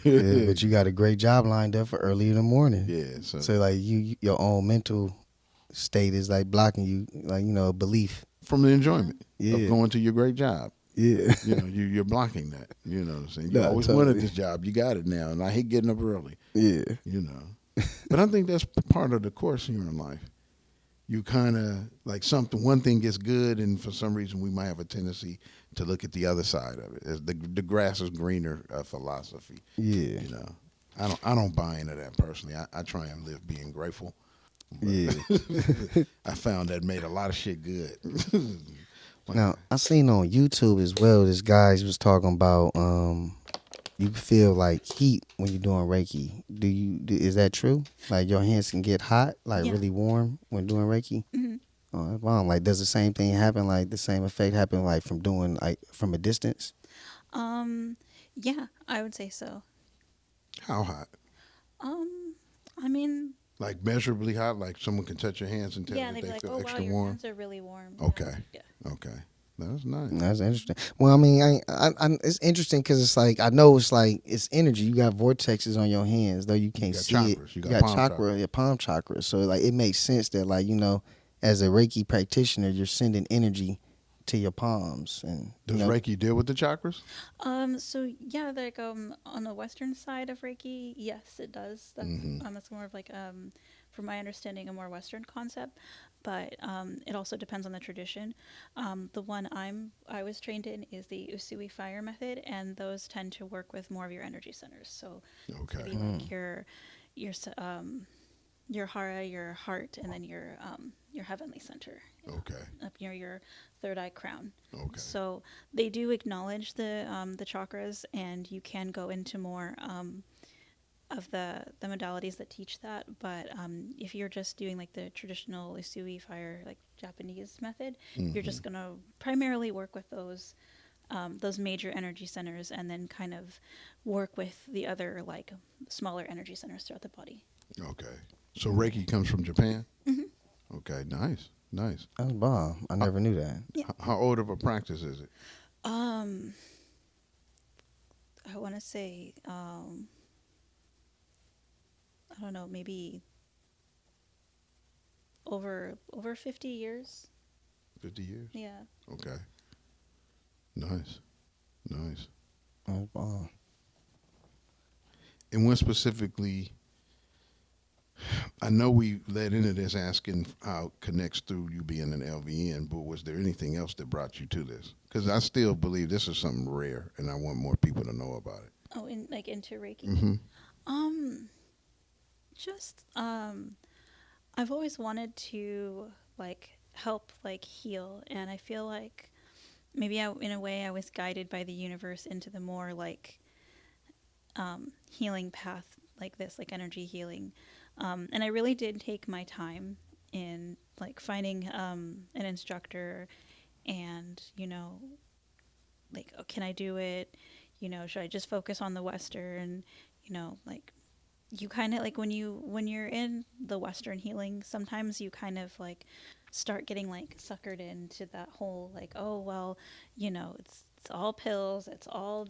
Yeah, but you got a great job lined up for early in the morning. Yeah, so So like your own mental state is like blocking you, like a belief. from the Yeah. enjoyment of Yeah. going to your great job, Yeah. you're blocking that. You know what I'm saying? You Nah, always wanted totally. this job. You got it now. And I hate getting up early, Yeah. you know. But I think that's part of the course here in life. You kind of like one thing gets good, and for some reason we might have a tendency to look at the other side of it. As the grass is greener philosophy. Yeah. You know, I don't buy into that personally. I try and live being grateful, but Yeah. I found that made a lot of shit good. Like, Now I seen on YouTube as well. This guy was talking about you feel like heat when you're doing Reiki. Is that true? Like your hands can get hot, like Yeah. really warm when doing Reiki. Hmm. Oh, that's bomb. Like does the same thing happen? Like the same effect happen like from doing like from a distance? Um, yeah, I would say so. How hot? Um, I mean, Like measurably hot? Like someone can touch your hands and tell yeah, and that they'd be they like, feel "Oh wow, extra your warm? hands are really warm." Okay. Yeah. Okay. That's nice. That's interesting. Well, I mean, it's interesting because it's like I know it's like it's energy. You got vortexes on your hands, though you You can't got see it. chakras. You You got got palm chakra, chakras. your palm chakra. So like it makes sense that like as a Reiki practitioner, you're sending energy to your palms, and Does Reiki deal with the chakras? So yeah, like on the western side of Reiki, yes, it does. Mm-hmm. That's more of like from my understanding, a more Western concept, but it also depends on the tradition. The one I was trained in is the Usui fire method, and those tend to work with more of your energy centers. So it's Okay. gonna be like your your hara, your heart, and then your heavenly center, Okay. up near your third eye crown. Okay. So they do acknowledge the chakras, and you can go into more of the modalities that teach that. But if you're just doing like the traditional Usui fire, like Japanese method, you're Mm-hmm. just gonna primarily work with those major energy centers, and then kind of work with the other like smaller energy centers throughout the body. Okay. So Reiki comes from Japan? Hmm. Okay. Nice. Nice. that's bomb. I How, never knew that. Yeah. how old of a practice is it? Um, I want to say I don't know, maybe over 50 years. 50 years? Yeah. Okay. Nice. Nice. That's bomb. And when specifically, I know we led into this asking how it connects through you being an LVN, but was there anything else that brought you to this? Because I still believe this is something rare, and I want more people to know about it. Oh, in like into Reiki. Mm-hmm. Um, just I've always wanted to like help like heal, and I feel like maybe in a way I was guided by the universe into the more like healing path like this, like energy healing. And I really did take my time in like finding an instructor, and like, oh, can I do it? Should I just focus on the Western? Like you kind of like when you're in the Western healing, sometimes you kind of like start getting like suckered into that whole like, oh well, it's all pills,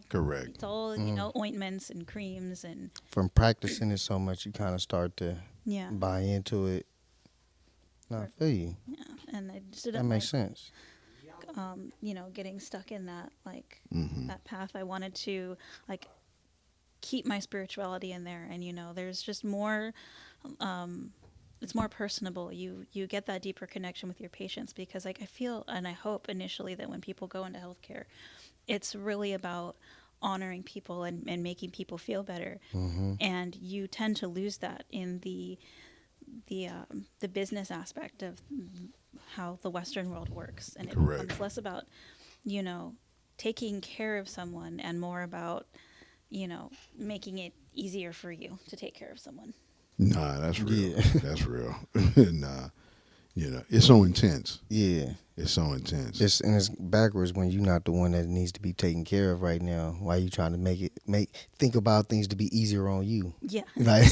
Correct. it's all Mm. ointments and creams and From practicing it so much, you kind of start to yeah, buy into it. No, I or, feel you. yeah, and I just That didn't makes like sense. getting stuck in that like Mm-hmm. that path. I wanted to like keep my spirituality in there, and there's just more it's more personable. You get that deeper connection with your patients, because like I feel and I hope initially that when people go into healthcare, it's really about honoring people and making people feel better. Mm-hmm. And you tend to lose that in the business aspect of how the Western world works, and it Correct. becomes less about you know taking care of someone and more about making it easier for you to take care of someone. Nah, that's real. Yeah. That's real. Nah, it's so intense. Yeah. It's so intense. It's backwards when you're not the one that needs to be taken care of right now. Why you trying to think about things to be easier on you? Yeah. Like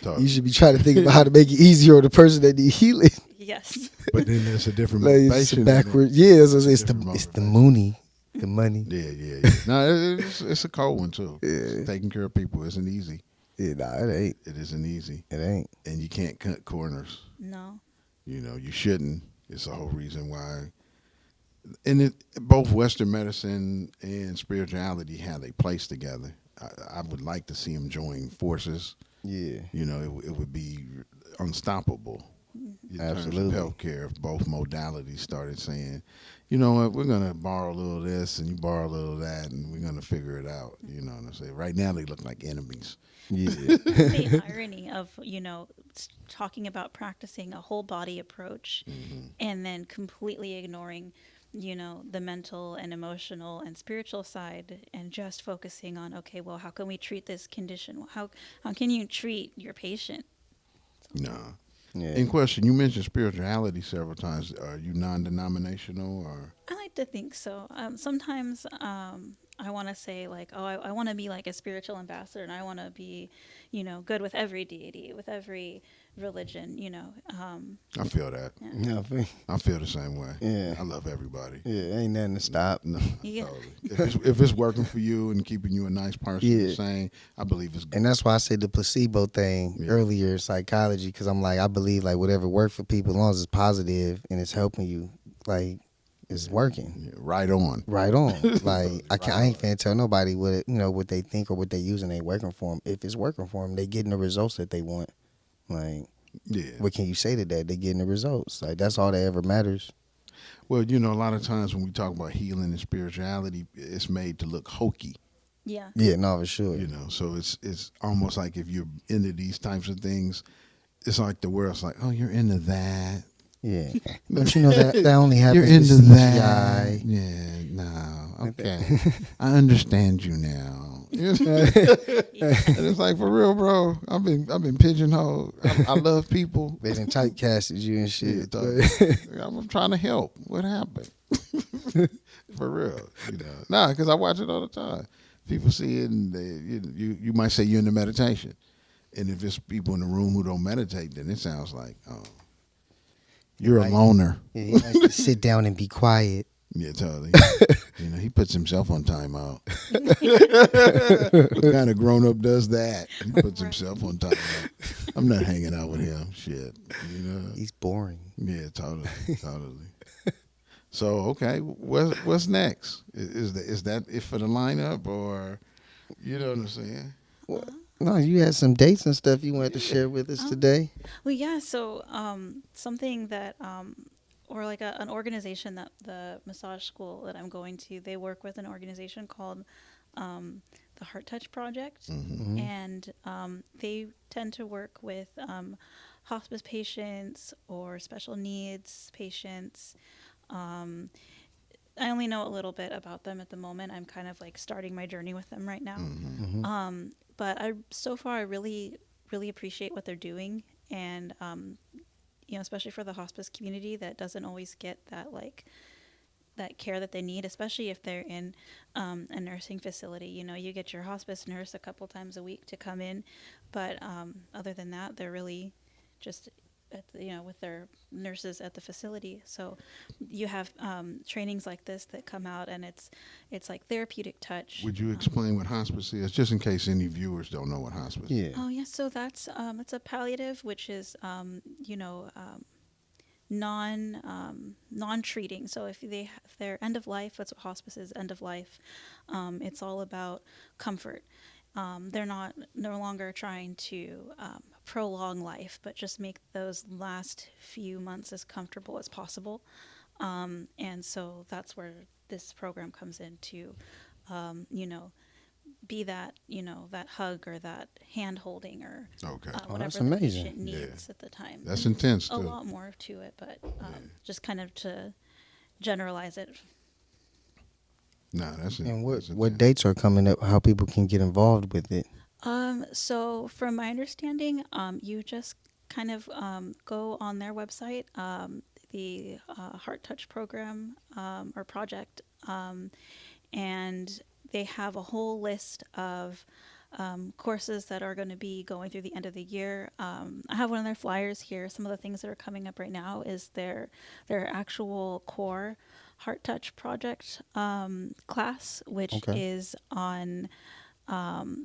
Talk. you should be trying to think about how to make it easier on the person that need healing. Yes. But then there's a different Like it's motivation. In it. backwards. Yeah, It's a it's different the motivation. money, the money. Yeah, yeah, yeah. No, it's a cold one too. Yeah, Taking care of people isn't easy. yeah. Nah, it ain't. It isn't easy, It ain't. and you can't cut corners. No. You shouldn't. It's the whole reason why. And both Western medicine and spirituality have a place together. I would like to see them join forces. Yeah, It would be unstoppable in terms of absolutely. healthcare if both modalities started saying, you know what, we're going to borrow a little of this and you borrow a little of that and we're going to figure it out. You know what I'm saying? Right now they look like enemies. Yeah, The irony of talking about practicing a whole body approach, Hmm. and then completely ignoring the mental and emotional and spiritual side, and just focusing on, okay, well, how can we treat this condition? How can you treat your patient? So, Nah. yeah. In question, you mentioned spirituality several times. Are you non-denominational or? I like like to think so. Sometimes I want to say like, oh, I want to be like a spiritual ambassador, and I want to be, good with every deity, with every religion. I feel that. Yeah, You know, I feel the same way. yeah, I love everybody. yeah, ain't nothing to stop. Nah, yeah, totally. If it's working for you and keeping you a nice person, Yeah, sane, I believe it's and good. that's why I said the placebo thing Yeah. earlier, psychology, because I'm like, I believe like whatever worked for people, as long as it's positive and it's helping you, like it's working. Yeah, right on. Right on. Like Totally, I right ain't on. finna tell nobody what they think or what they using ain't working for them. If it's working for them, they getting the results that they want. Like, Yeah. what can you say to that? They getting the results. Like that's all that ever matters. Well, a lot of times when we talk about healing and spirituality, it's made to look hokey. yeah. Yeah, no, for sure. So it's almost like if you're into these types of things, it's like the world's like, oh, you're into that. Yeah. Don't you know that only You're happens into with that. CGI? Yeah, no. Okay. I understand you now. And Yeah. it's like for real, bro. I've been pigeonholed. I love people. They done typecasted you and Yeah, shit. totally. I'm trying to help. What happened? For real, Nah, because I watch it all the time. People see it, and you might say you're into meditation, and if it's people in the room who don't meditate, then it sounds like, oh, He you're a like, loner. yeah, he likes to sit down and be quiet. Yeah, totally. He puts himself on timeout. What kind of grown up does that? He puts Right. himself on timeout. I'm not hanging out with him. Shit. He's boring. Yeah, totally, totally. So okay, what's next? Is that it for the lineup, or you know what I'm saying? What? No, you had some dates and stuff you wanted to share with us Um, today. well, yeah. So, something that, or like an organization that the massage school that I'm going to, they work with an organization called the Heart Touch Project, Hmm. Hmm. and they tend to work with hospice patients or special needs patients. Um, I only know a little bit about them at the moment. I'm kind of like starting my journey with them right now. Hmm. Hmm. But so far I really really appreciate what they're doing, and especially for the hospice community that doesn't always get that that care that they need, especially if they're in a nursing facility. You get your hospice nurse a couple times a week to come in, but other than that, they're really just with their nurses at the facility. So you have trainings like this that come out, and it's like therapeutic touch. Would you explain what hospice is, just in case any viewers don't know what hospice is? Yeah. Oh yes, so that's a palliative, which is non-treating. So if they're end of life, that's what hospice is, end of life. It's all about comfort. They're not no longer trying to prolong life, but just make those last few months as comfortable as possible. And so that's where this program comes in to, um, you know, be that hug or that hand holding or Okay. Oh, that's whatever the amazing. patient Yeah. needs at the time. That's And intense a too. lot more to it, but Yeah. just kind of to generalize it. Nah, And what that's what intense. dates are coming up? How people can get involved with it? So from my understanding, you just kind of go on their website, the Heart Touch program or project, and they have a whole list of courses that are going to be going through the end of the year. I have one of their flyers here. Some of the things that are coming up right now is their actual core Heart Touch project class, which Okay. is on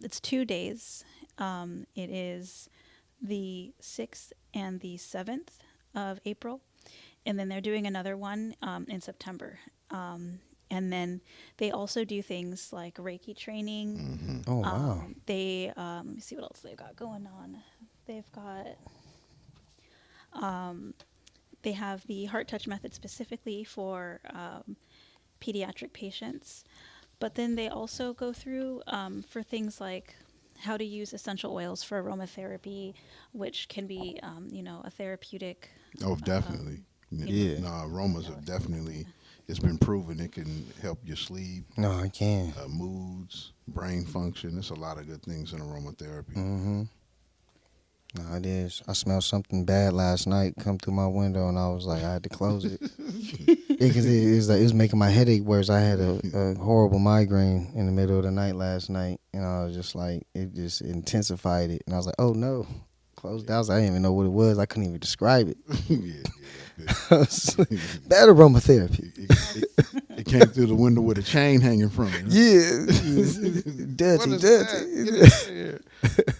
it's 2 days. It is the 6th and the 7th of April. And then they're doing another one in September. And then they also do things like Reiki training. Hmm. Oh wow. Let me see what else they've got going on. They've got, they have the heart touch method specifically for pediatric patients. But then they also go through for things like how to use essential oils for aromatherapy, which can be, a therapeutic. Oh, definitely. Yeah. No, aromas have definitely. It's been proven it can help your sleep, No, I can. moods, brain function. There's a lot of good things in aromatherapy. Mm-hmm. No, it is. I smelled something bad last night come through my window, and I was like, I had to close it. Because it was making my headache worse. I had a horrible migraine in the middle of the night last night, and I was just like, it just intensified it. And I was like, oh no, closed out. I didn't even know what it was. I couldn't even describe it. Yeah, that's good. Bad aromatherapy. It came through the window with a chain hanging from it. Yeah, What dirty, is dirty.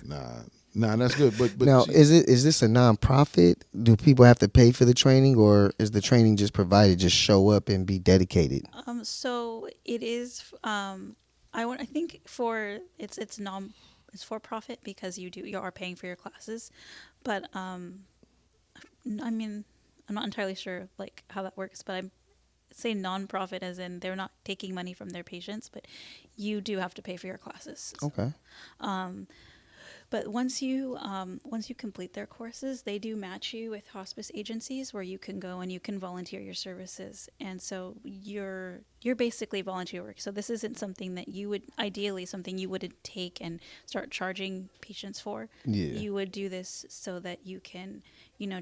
that? Nah, that's good. But Now, see, is this a nonprofit? Do people have to pay for the training, or is the training just provided? Just show up and be dedicated. So it is. I think for it's for profit because you are paying for your classes, but I mean I'm not entirely sure like how that works, but I'm say non-profit as in they're not taking money from their patients, but you do have to pay for your classes. Okay. But once you complete their courses, they do match you with hospice agencies where you can go and you can volunteer your services. And so you're basically volunteer work. So this isn't something that you would ideally something you wouldn't take and start charging patients for. Yeah. You would do this so that you can,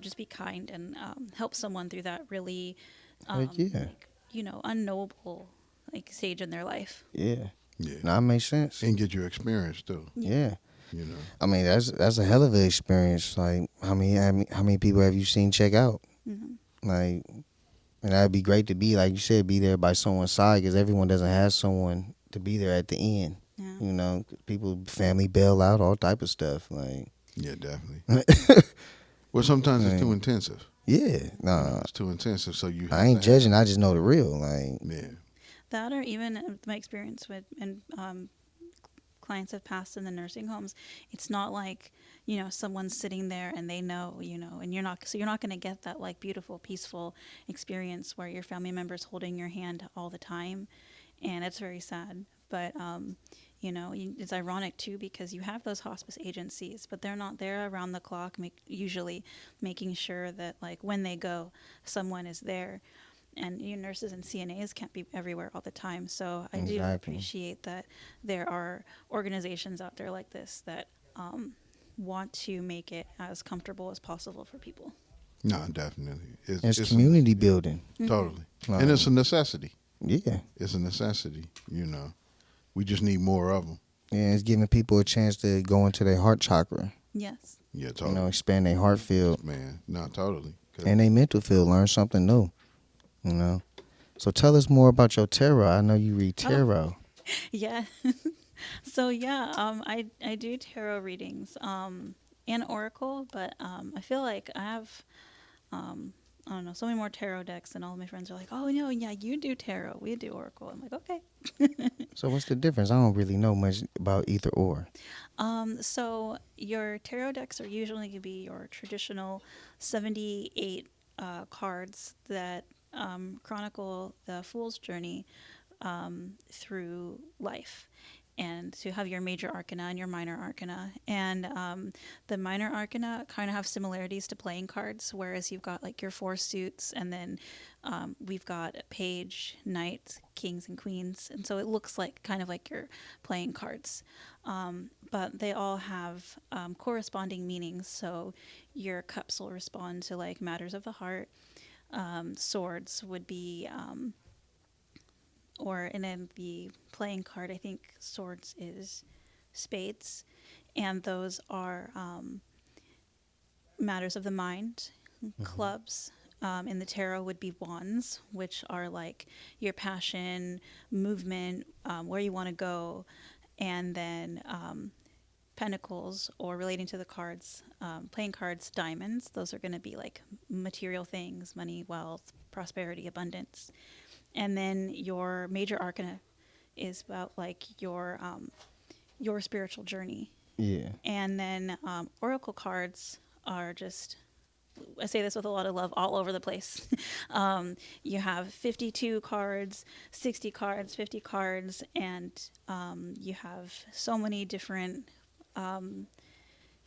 just be kind and help someone through that really, Heck yeah. like, unknowable like stage in their life. Yeah. yeah, Now that makes sense. and get your experience too. Yeah. You know, I mean, that's a hell of an experience. Like, how many people have you seen check out? Hmm. Like, and that'd be great to be, like you said, be there by someone's side because everyone doesn't have someone to be there at the end. Yeah. You know, people, family bail out, all type of stuff. Like, yeah, definitely. Well, sometimes it's too like, intensive. yeah, You know, nah, it's too intensive, so you I have to ain't have. judging. I just know the real. Like, Yeah, That or even my experience with and clients have passed in the nursing homes. It's not like someone's sitting there and they know and you're not going to get that like beautiful peaceful experience where your family member's holding your hand all the time, and it's very sad. But it's ironic too because you have those hospice agencies, but they're not there around the clock, usually making sure that like when they go, someone is there, and nurses and CNAs can't be everywhere all the time. So I do exactly. appreciate that there are organizations out there like this that want to make it as comfortable as possible for people. no, definitely. It's It's community building. totally, and Like, it's a necessity. yeah, It's a necessity. You know, we just need more of them. yeah, it's giving people a chance to go into their heart chakra. Yes. Yeah, You know, totally, expand their heart field man. No, totally. 'Cause and their mental field. Learn something new. You know. So tell us more about your tarot. I know you read Oh, tarot. yeah. So yeah, I do tarot readings, and oracle, but I feel like I have I don't know, so many more tarot decks, and all of my friends are like, "Oh no, yeah, you do tarot, we do oracle." I'm like, "Okay." So what's the difference? I don't really know much about either or. So your tarot decks are usually going to be your traditional 78 cards that chronicle the fool's journey through life, and to have your major arcana and your minor arcana. And the minor arcana kind of have similarities to playing cards, whereas you've got like your four suits, and then we've got page, knight, kings, and queens. And so it looks like kind of like you're playing cards. But they all have corresponding meanings. So your cups will respond to like matters of the heart. Swords would be or and then the playing card, I think swords is spades, and those are matters of the mind. Clubs in the tarot would be wands, which are like your passion, movement, where you want to go, and then pentacles, or relating to the cards, playing cards, diamonds. Those are going to be like material things, money, wealth, prosperity, abundance. And then your major arcana is about like your spiritual journey. Yeah. And then oracle cards are just, I say this with a lot of love, all over the place. You have 52 cards, 60 cards, 50 cards, and you have so many different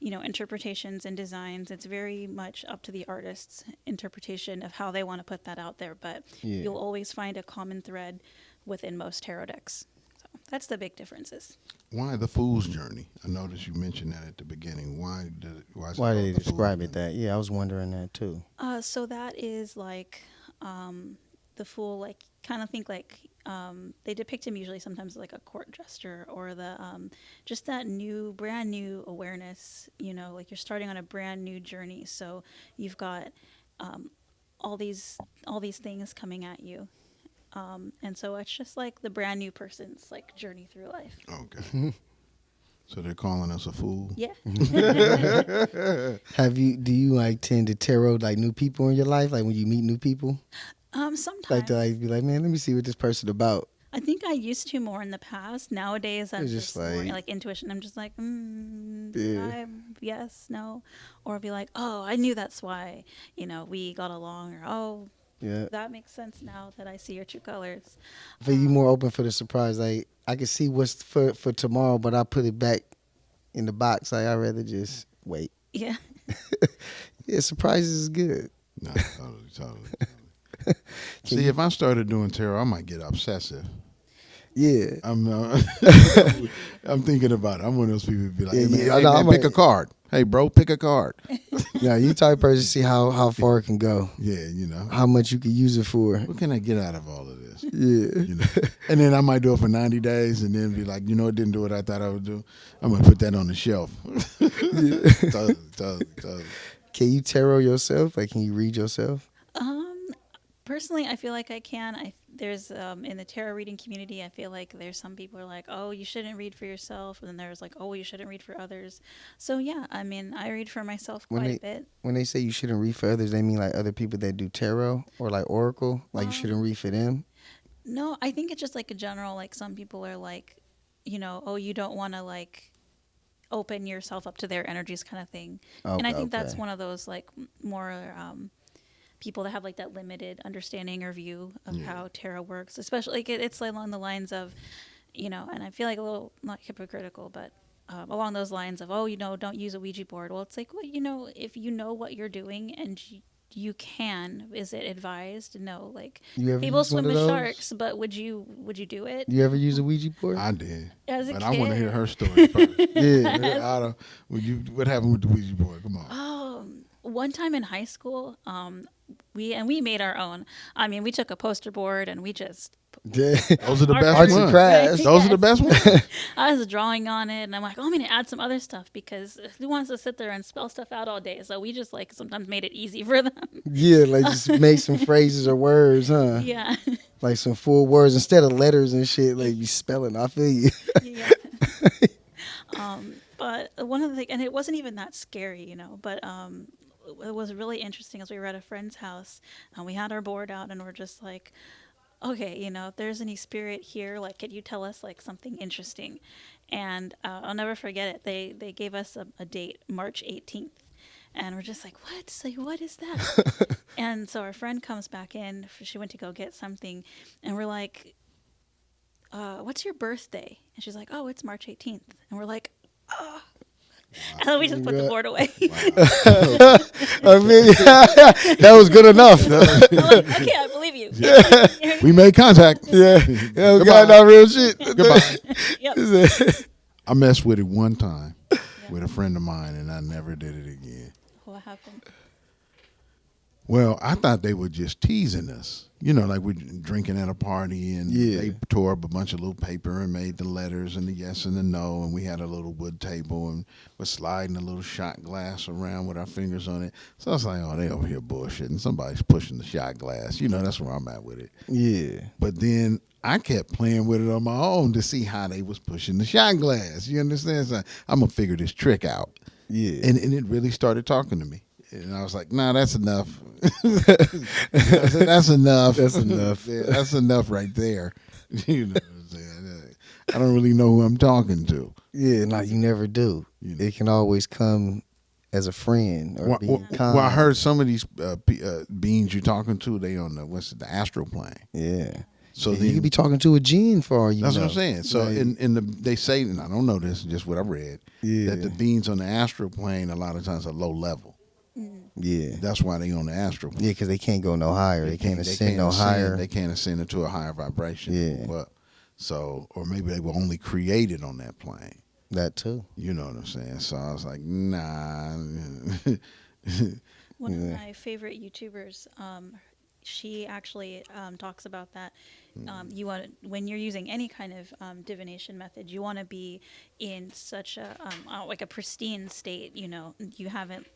interpretations and designs. It's very much up to the artist's interpretation of how they want to put that out there, but Yeah. you'll always find a common thread within most tarot decks. That's the big differences. Why the fool's journey? I noticed you mentioned that at the beginning. Why is it Why did called they the fool's describe it journey? that? Yeah, I was wondering that too. So that is like the fool, like kind of think like they depict him usually sometimes like a court jester or the just that new, brand new awareness. You know, like you're starting on a brand new journey, so you've got um, all these all these things coming at you, and so it's just like the brand new person's like journey through life. Okay. So they're calling us a fool. Yeah. Do you like tend to tarot like new people in your life? Like when you meet new people? Like to Sometimes like be like, man, let me see what this person about. I think I used to more in the past. Nowadays, I'm It's just just more like, like intuition. I'm just like, yeah, I yes, no, or I'll be like, oh, I knew that's why we got along, or oh, yeah. that makes sense now that I see your true colors. But you more open for the surprise. Like I can see what's for tomorrow, but I put it back in the box. Like I'd rather just wait. Yeah, Yeah, surprises is good. No, totally. See, if I started doing tarot, I might get obsessive. Yeah, I'm thinking about it. I'm one of those people who be like, yeah, hey, man, yeah. I hey, know. man, I'm pick a like, card. Hey, bro, pick a card. yeah, you type of person see how far it can go, Yeah, you know. how much you can use it for. What can I get out of all of this? Yeah, You know. And then I might do it for 90 days and then be like, it didn't do what I thought I would do. I'm going to put that on the shelf. Totally. can you tarot yourself? Like, can you read yourself? um, personally, I feel like I can. There's in the tarot reading community, I feel like there's some people who are like, oh, you shouldn't read for yourself, and then there's like, oh, you shouldn't read for others. So yeah, I mean, I read for myself When quite they a bit. when they say you shouldn't read for others, they mean like other people that do tarot or like oracle. Like you shouldn't read for them. No, I think it's just like a general, like some people are like, oh, you don't want to like open yourself up to their energies kind of thing. And I Okay, think that's okay. one of those like more people that have like that limited understanding or view of Yeah. how tarot works, especially like it's like along the lines of, and I feel like a little not hypocritical, but along those lines of, oh, don't use a Ouija board. Well, it's like, well, if you know what you're doing and you can, is it advised? No, like You ever people use one swim of with those? sharks, but would you do it You ever use a Ouija board? I did. as a But I want to hear kid? her story first. Yeah. What happened with the Ouija board? Come on. One time in high school, we made our own. I mean, we took a poster board and we just Yeah. Those are the best Arts and ones. crafts. Those are the best ones. I was drawing on it, and I'm like, oh, I'm gonna add some other stuff because who wants to sit there and spell stuff out all day? So we just like sometimes made it easy for them. Yeah, like just make some phrases or words, huh? Yeah, Like some full words instead of letters and shit. Like you spelling. I feel you. yeah. But one of the and it wasn't even that scary, But it was really interesting as we were at a friend's house and we had our board out and we're just like, okay, if there's any spirit here, like, could you tell us like something interesting? And I'll never forget it. They gave us a date, March 18th. And we're just like, what? So what is that? And so our friend comes back in. She went to go get something. And we're like, what's your birthday? And she's like, oh, it's March 18th. And we're like, oh. And then we just put the board away. I mean, that was good enough. I'm like, okay, I believe you. We made contact. Yeah, that was Goodbye. not real shit. Goodbye. Yep. I messed with it one time with a friend of mine, and I never did it again. What happened? Well, I thought they were just teasing us. Like we're drinking at a party, and Yeah. they tore up a bunch of little paper and made the letters and the yes and the no, and we had a little wood table, and we're sliding a little shot glass around with our fingers on it. So I was like, oh, they over here bullshitting. Somebody's pushing the shot glass. That's where I'm at with it. Yeah. But then I kept playing with it on my own to see how they was pushing the shot glass. You understand? So I'm going to figure this trick out. Yeah. And it really started talking to me. And I was like, nah, that's enough. I said, that's enough. That's enough. Yeah, that's enough right there. You know what I'm saying? I don't really know who I'm talking to. Yeah, no, you never do. It can always come as a friend or being kind. Well, I heard some of these beings you're talking to, they on the astral plane. Yeah. So Yeah, then, you could be talking to a gene for all you that's know. what I'm saying. So Like, they say, and I don't know this, just what I read, Yeah. that the beings on the astral plane a lot of times are low level. Yeah. That's why they on the astral plane. Yeah, because they can't go no higher. They can't ascend no higher. They can't ascend into a higher vibration. Yeah. But So, or maybe they were only created on that plane. That too. You know what I'm saying? So I was like, nah. One of Yeah. my favorite YouTubers, she actually talks about that. You want when you're using any kind of divination method, you want to be in such a like a pristine state. You know, you haven't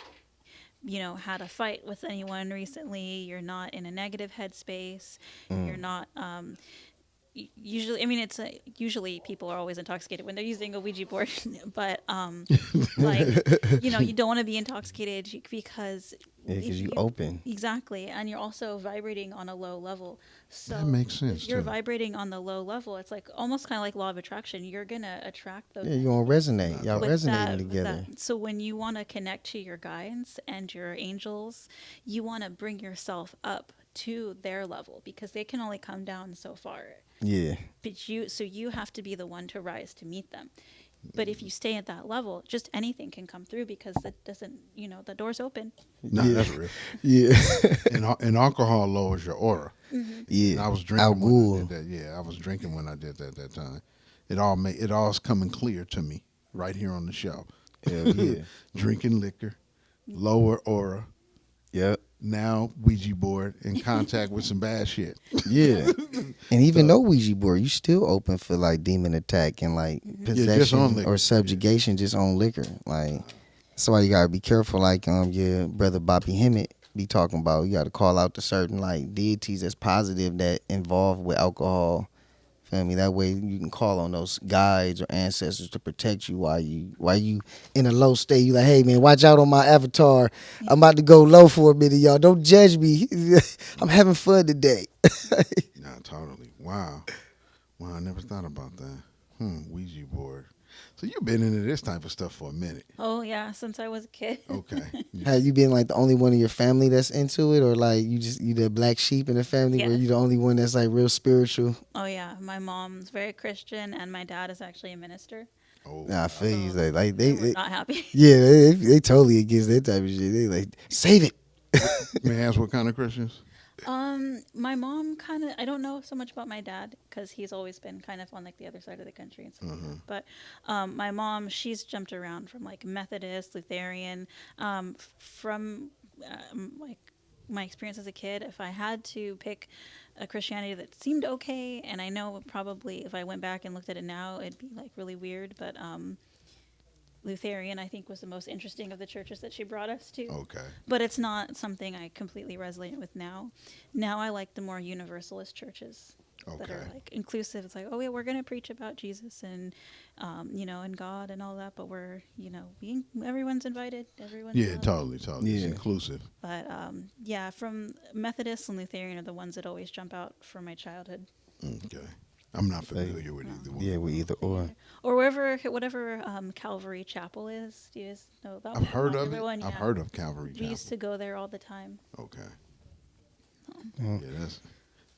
had a fight with anyone recently. You're not in a negative headspace. You're Mm. not usually. I mean, usually people are always intoxicated when they're using a Ouija board, but like you don't want to be intoxicated because Yeah, if because you you open. exactly, and you're also vibrating on a low level. That So makes if sense you're too. vibrating on the low level, it's like almost kind of like law of attraction. You're gonna attract those Yeah, you gonna energies resonate. Nah, Y'all totally. resonating with that. together. So when you want to connect to your guides and your angels, you want to bring yourself up to their level because they can only come down so far. Yeah. But you have to be the one to rise to meet them. But if you stay at that level, just anything can come through because it doesn't, the door's open. Nah, Yeah. that's real. Yeah. And alcohol lowers your aura. And Yeah. I was Al drinking when I did Ghul. that. Yeah, I was drinking when I did that that time. It all's coming clear to me right here on the show. Hell yeah. Drinking liquor, lower aura. Yep. Now Ouija board in contact with some bad shit. Yeah. And even So though Ouija board, you still open for like demon attack and like yeah, just on possession or liquor. Yeah. subjugation just on liquor. Like that's why you gotta be careful. Like your brother Bobby Hemmett be talking about. You gotta call out to certain like deities that's positive that involved with alcohol. Feel me? That way you can call on those guides or ancestors to protect you while you in a low state. You like, hey man, watch out on my avatar. Yeah. I'm about to go low for a minute, y'all. Don't judge me. I'm having fun today. Nah, totally. Wow. Wow, I never thought about that. Ouija board. So you've been into this type of stuff for a minute. Oh yeah, since I was a kid. Okay. Have you been like the only one in your family that's into it, or like you the black sheep in the family, where Yes. you the only one that's like real spiritual? Oh yeah, my mom's very Christian, and my dad is actually a minister. Oh Nah, I wow. feel you. So Like they were not happy. yeah, they totally against that type of shit. They like save it. May I ask what kind of Christians? My mom kind of, I don't know so much about my dad because he's always been kind of on like the other side of the country and stuff like that. But my mom, she's jumped around from like Methodist, Lutheran, from like my experience as a kid. If I had to pick a Christianity that seemed okay, and I know probably if I went back and looked at it now, it'd be like really weird, but Lutheran, I think, was the most interesting of the churches that she brought us to. Okay. But it's not something I completely resonate with now. Now I like the more universalist churches that Okay. are like inclusive. It's like, oh yeah, we're gonna preach about Jesus and, and God and all that, but we're, being everyone's invited, everyone's Yeah, welcome. totally, totally. It's Yeah. inclusive. But yeah, from Methodist and Lutheran are the ones that always jump out from my childhood. Okay. I'm not familiar with either one. Yeah, with either or. Or whatever Calvary Chapel is. Do you guys know that I've one? heard of Popular it. one, I've yeah. heard of Calvary We used Chapel. to go there all the time. Okay. Mm. Yeah, that's.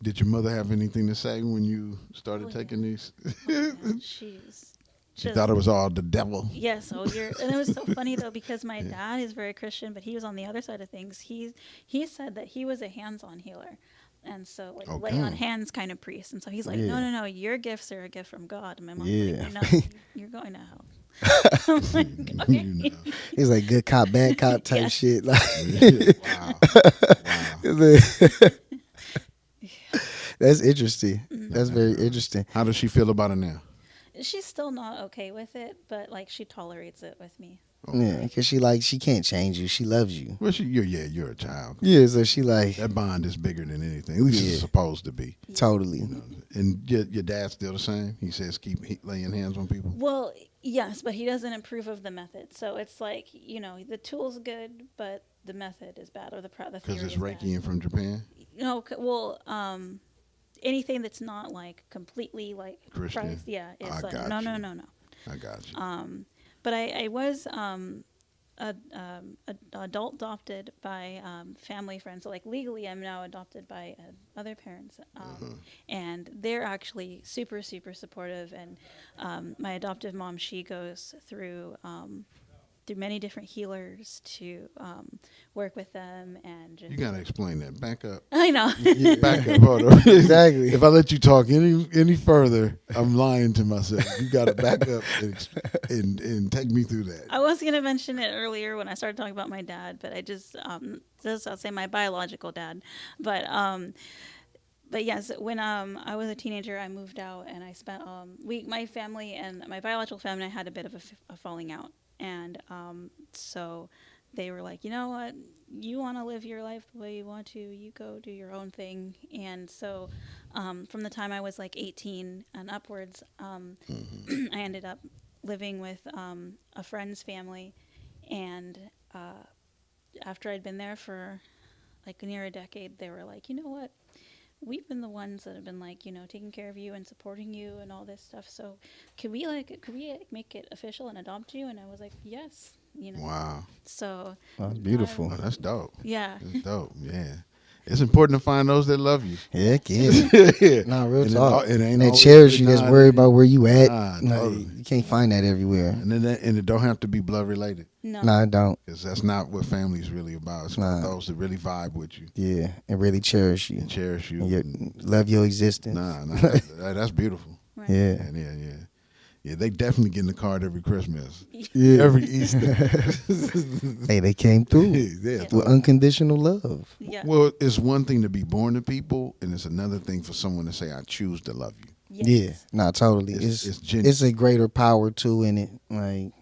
Did your mother have anything to say when you started Oh, yeah. taking these? Oh, yeah. She's She just thought it was all the devil. yes. Oh, and it was so funny though because my dad is very Christian, but he was on the other side of things. He said that he was a hands-on healer, and so like lay on Okay. hands kind of priest. And so he's like, no, Yeah. no, no, your gifts are a gift from God. And my mom's Yeah. like, no, you're going to hell. I'm like, You okay. know. It's like good cop, bad cop type Yes. shit. Like Wow. Wow. that's interesting. That's Mhm. very interesting. How does she feel about it now? She's still not okay with it, but like she tolerates it with me. Yeah, because she can't change you. She loves you. Well, you're a child. Yeah, so she like That bond is bigger than anything. At least Yeah. it's supposed to be. totally. You know. And your dad's still the same. He says keep laying hands on people. Well, yes, but he doesn't approve of the method. So it's like, the tool's good, but the method is bad, or the Because theory it's is Reiki bad. in from Japan. No, well, anything that's not like completely like Christian. Christ, yeah, I it's like got no, you. no, no, no. I got you. But I was adult adopted by family friends. So like legally, I'm now adopted by other parents, and they're actually super super supportive. And my adoptive mom, she goes through through many different healers to work with them and You just. gotta explain that. Back up. I know. Back up. Hold on. Exactly. If I let you talk any further, I'm lying to myself. You gotta back up and take me through that. I was gonna mention it earlier when I started talking about my dad, but I just I'll say my biological dad, but yes, when I was a teenager, I moved out and I spent my family and my biological family had a bit of a falling out, and so they were like, you know what, you want to live your life the way you want to, you go do your own thing, and so from the time I was like 18 and upwards, I ended up living with a friend's family, and after I'd been there for like near a decade, they were like, you know what, we've been the ones that have been like, taking care of you and supporting you and all this stuff. So could we make it official and adopt you? And I was like, yes. Wow. So That's now I beautiful. Oh, that's dope. yeah. That's dope. Yeah. It's important to find those that love you. Heck yeah. Yeah. Nah, real And talk. it ain't And they always cherish you. That's nah, worried about where you at. Nah, Like, totally. you can't find that everywhere. And it don't have to be blood related. No. Nah, I don't. Because that's not what family's really about. It's about Nah. those that really vibe with you Yeah, and really cherish you. and cherish you. And love your existence. That's beautiful. Right. Yeah. Yeah. Yeah, they definitely get in the card every Christmas, Yeah. every Easter. Hey, they came through Yeah. with unconditional love. Yeah. Well, it's one thing to be born to people, and it's another thing for someone to say, "I choose to love you." Yes. Yeah, nah, totally. It's It's genuine. a greater power too in it. Like,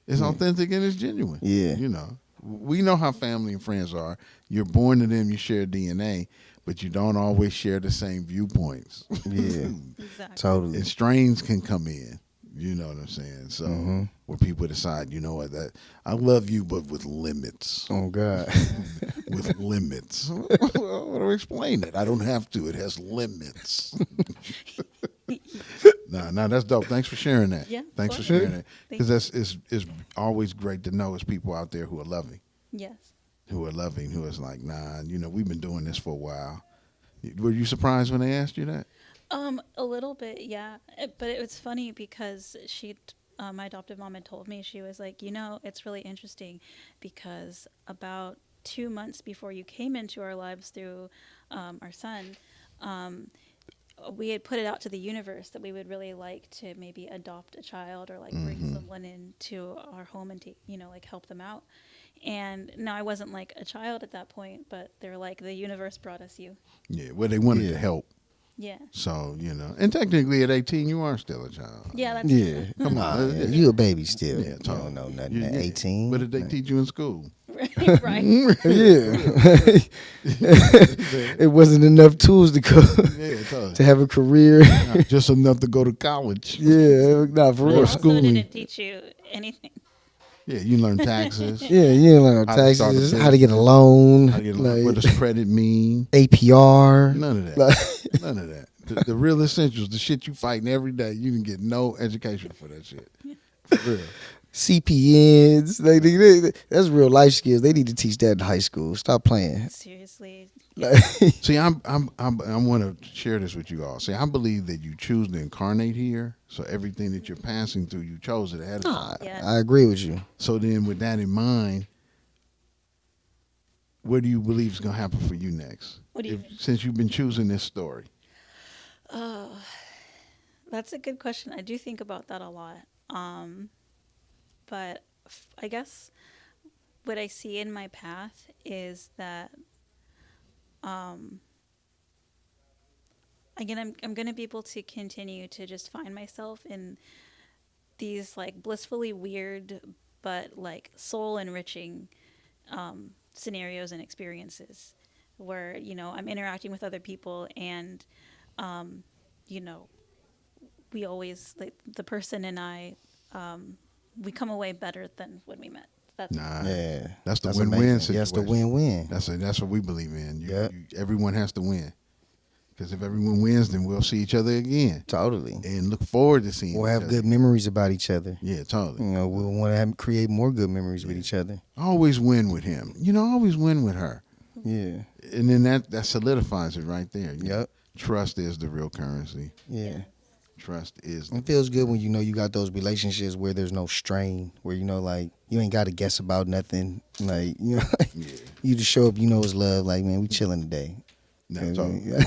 It's Yeah. authentic and it's genuine. Yeah. You know, we know how family and friends are. You're born to them, you share DNA, but you don't always share the same viewpoints. yeah, Exactly. totally. And strains can come in. You know what I'm saying? So where people decide, you know what, that I love you, but with limits. Oh God. With limits. Well, what do I explain it? I don't have to. It has limits. Nah, that's dope. Thanks for sharing that. Yeah, of Thanks for course. sharing that. Thank Because that's it's always great to know there's people out there who are loving, Yes. who is like, nah, we've been doing this for a while. Were you surprised when they asked you that? A little bit, yeah. But it was funny because my adoptive mom had told me, she was like, it's really interesting because about 2 months before you came into our lives through our son, um, we had put it out to the universe that we would really like to maybe adopt a child or like bring someone into our home and take, like help them out. And now I wasn't like a child at that point, but they're like, the universe brought us you. Yeah, well, they wanted to Yeah. help. Yeah. So, and technically at 18, you are still a child. Yeah, that's Yeah, Come nah, on. yeah, you a baby still. Yeah, You totally. don't know nothing Yeah, at yeah. 18. What did they Like, teach you in school? right. Yeah, it wasn't enough tools to go Yeah, totally. to have a career. Not just enough to go to college. Yeah, nah, for But it real. also schooling. didn't teach you anything. Yeah, you learn taxes. Yeah, you didn't learn no How to start a taxes, how to get a business, loan, How to get like what does credit mean? APR. None of that. Like, None of that. The real essentials, the shit you fighting every day, you can get no education for that shit. For real. CPNs, that's real life skills. They need to teach that in high school. Stop playing. Seriously. Like, See, I want to share this with you all. See, I believe that you choose to incarnate here, so everything that you're passing through, you chose it ahead of time. Yeah. I agree with you. So then, with that in mind, what do you believe is going to happen for you next? What do you mean? Since you've been choosing this story? Oh, that's a good question. I do think about that a lot. But I guess what I see in my path is that again, I'm going to be able to continue to just find myself in these like blissfully weird but like soul enriching scenarios and experiences where I'm interacting with other people and you know we always like the person and I we come away better than when we met. That's Nah, Yeah, that's the that's win-win amazing. situation. Yes, the win-win. That's what we believe in. Yep. Everyone has to win. Because if everyone wins, then we'll see each other again Totally. and look forward to seeing. We'll each have other. good memories about each other. Yeah, totally. We'll want to create more good memories with each other. Always win with him. Always win with her. Yeah. And then that solidifies it right there. Yep. Trust is the real currency. Yeah. Trust is the It feels good when word. you know you got those relationships where there's no strain, where you know like you ain't got to guess about nothing. Like you know, Yeah. you just show up, you know it's love. Like man, we chilling today. No, totally. Like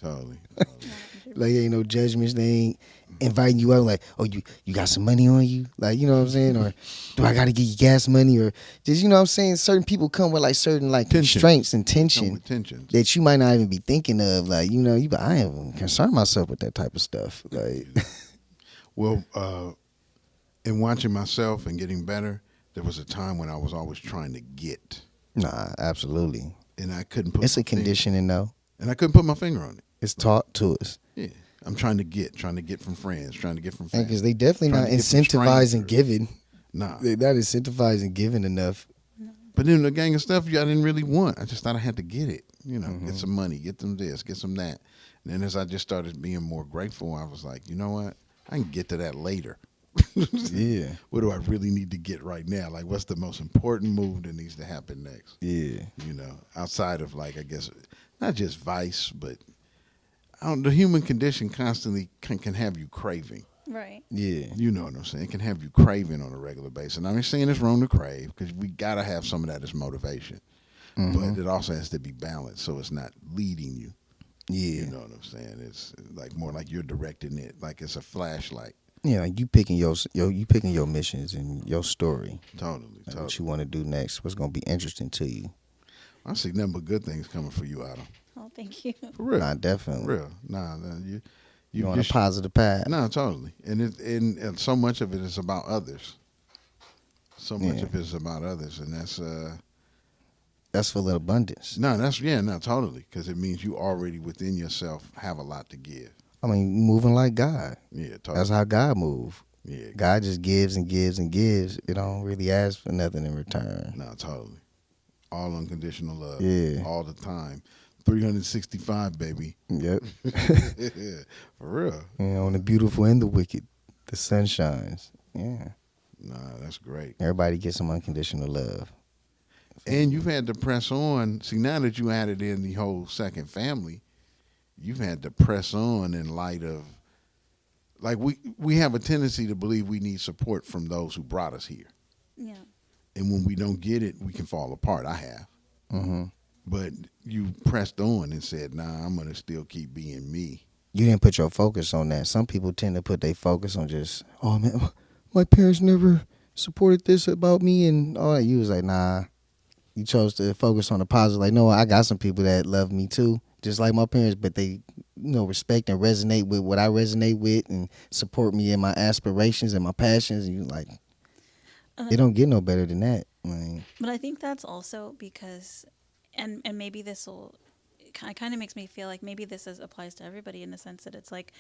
Totally. Totally. 100%. ain't no judgments. They ain't inviting you out like, oh you got some money on you, like you know what I'm saying, or do I got to give you gas money, or just you know what I'm saying. Certain people come with like certain like Tensions. constraints and They come tension with tensions. that you might not even be thinking of. Like you know, I ain't concern myself with that type of stuff. Like Well, in watching myself and getting better, there was a time when I was always trying to get, nah, absolutely. and I couldn't put It's my a finger, conditioning though. and I couldn't put my finger on it. It's Like, taught to us. yeah, I'm trying to get from friends, trying to get from Because family, they definitely trying not to get from incentivizing strangers. giving. Nah, They're not incentivizing giving enough. but then the gang of stuff I didn't really want. I just thought I had to get it. You know, get Hmm. some money, get them this, get some that. And then as I just started being more grateful, I was like, you know what? I can get to that later. Yeah, What do I really need to get right now? Like, what's the most important move that needs to happen next? yeah, You know, outside of like, I guess, not just vice, but the human condition constantly can have you craving. Right. yeah. You know what I'm saying? It can have you craving on a regular basis. And I'm not saying it's wrong to crave because we got to have some of that as motivation. Hmm. But it also has to be balanced so it's not leading you. You Yeah, know what I'm saying? It's like more like you're directing it, like it's a flashlight. yeah. Like you picking you picking your missions and your story, Totally, like what you totally. want to do next. What's gonna be interesting to you? I see nothing but good things coming for you, Autumn. Oh, thank you. For real. Nah, For definitely. real. Nah, You you on a just positive path. no, totally. And so much of it is about others. So much Yeah, of it is about others, and that's that's full of abundance. no, that's yeah, no, totally, because it means you already within yourself have a lot to give. I mean, moving like God. Yeah, That's totally. how God move. Yeah, God just gives and gives and gives. It don't really ask for nothing in return. no, totally. All unconditional love, Yeah. all the time, 365, baby. Yep. Yeah, for real. You know, and the beautiful and the wicked, the sun shines. Yeah. Nah, that's great. Everybody gets some unconditional love. And you've had to press on. See, now that you added in the whole second family, you've had to press on in light of like we have a tendency to believe we need support from those who brought us here. Yeah. And when we don't get it, we can fall apart. I have. Hmm. But you pressed on and said, nah, I'm going to still keep being me. You didn't put your focus on that. Some people tend to put their focus on just, oh man, my parents never supported this about me and all that. You was like, nah. You chose to focus on the positive. Like, no, I got some people that love me too, just like my parents, but they, respect and resonate with what I resonate with and support me in my aspirations and my passions. And you like, Uh, it don't get no better than that. Like, but I think that's also because, and maybe this will, kind of makes me feel like maybe this applies to everybody in the sense that it's like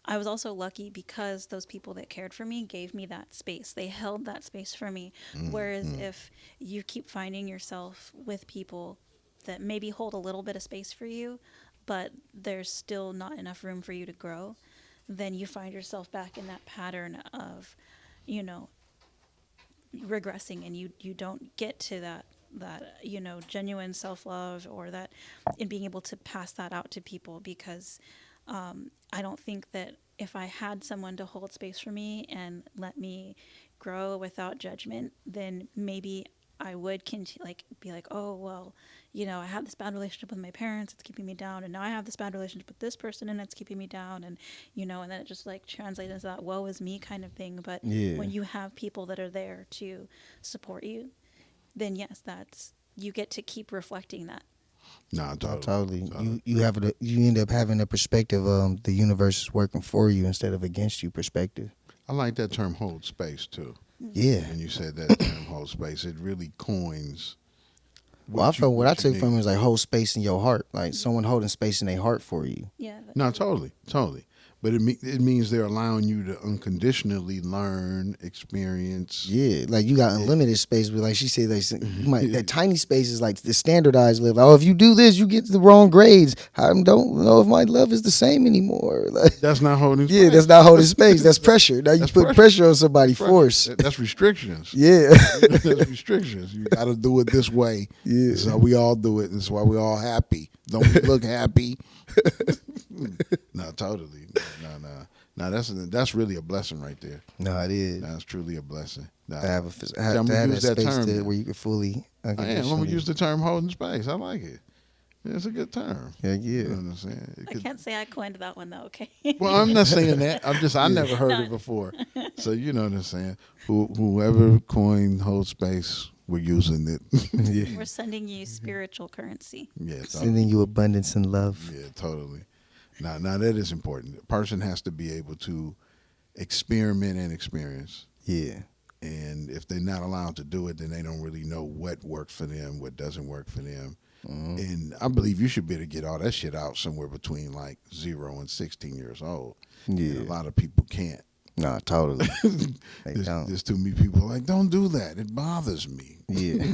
I was also lucky because those people that cared for me gave me that space. They held that space for me. Whereas if you keep finding yourself with people that maybe hold a little bit of space for you, but there's still not enough room for you to grow, then you find yourself back in that pattern of, you know, regressing, and you don't get to that genuine self-love, or that in being able to pass that out to people, because I don't think that if I had someone to hold space for me and let me grow without judgment, then maybe I would like be like, oh well, I had this bad relationship with my parents, it's keeping me down, and now I have this bad relationship with this person, and it's keeping me down, and and then it just like translates into that woe is me kind of thing. But yeah. when you have people that are there to support you, then yes, that's you get to keep reflecting that. Nah, No, totally. totally. Totally. You end up having a perspective. The universe is working for you instead of against you. Perspective. I like that term hold space too. Yeah. When you said that term hold space, it really coins Well, I felt what I what you took from need. it was like hold space in your heart, like someone holding space in their heart for you. Yeah. No, totally, totally. But it means they're allowing you to unconditionally learn, experience. Yeah, like you got It, unlimited space, but like she said, like you might that tiny space is like the standardized level. Oh, if you do this, you get the wrong grades. I don't know if my love is the same anymore. Like, that's not holding yeah, space. that's not holding space. That's pressure. Now you That's put pressure on somebody. Pressure. Force. That's restrictions. Yeah, That's restrictions. You got to do it this way. yeah. This is how we all do it. This is why we all happy. Don't we look happy? No, totally. No, no. Now that's really a blessing right there. No, it is. That's truly a blessing. To Now, have see, I'm to gonna have use that that space term to now. where you can fully I am. I'm gonna unconditionally. use the term holding space. I like it. It's a good term. Yeah, You know yeah, what I'm saying? I can't say I coined that one though. Okay. Well, I'm not saying that. I yeah, never heard No, it before. So you know what I'm saying. Whoever coined hold space, we're using it. yeah. we're sending you spiritual currency. Yeah, Sending you abundance and love. yeah, totally. Now that is important. A person has to be able to experiment and experience. Yeah. And if they're not allowed to do it, then they don't really know what works for them, what doesn't work for them. Mm-hmm. And I believe you should be able to get all that shit out somewhere between like 0 and 16 years old. And a Yeah. lot of people can't. Nah, totally. They don't. There's too many people like, don't do that. It bothers me. Yeah.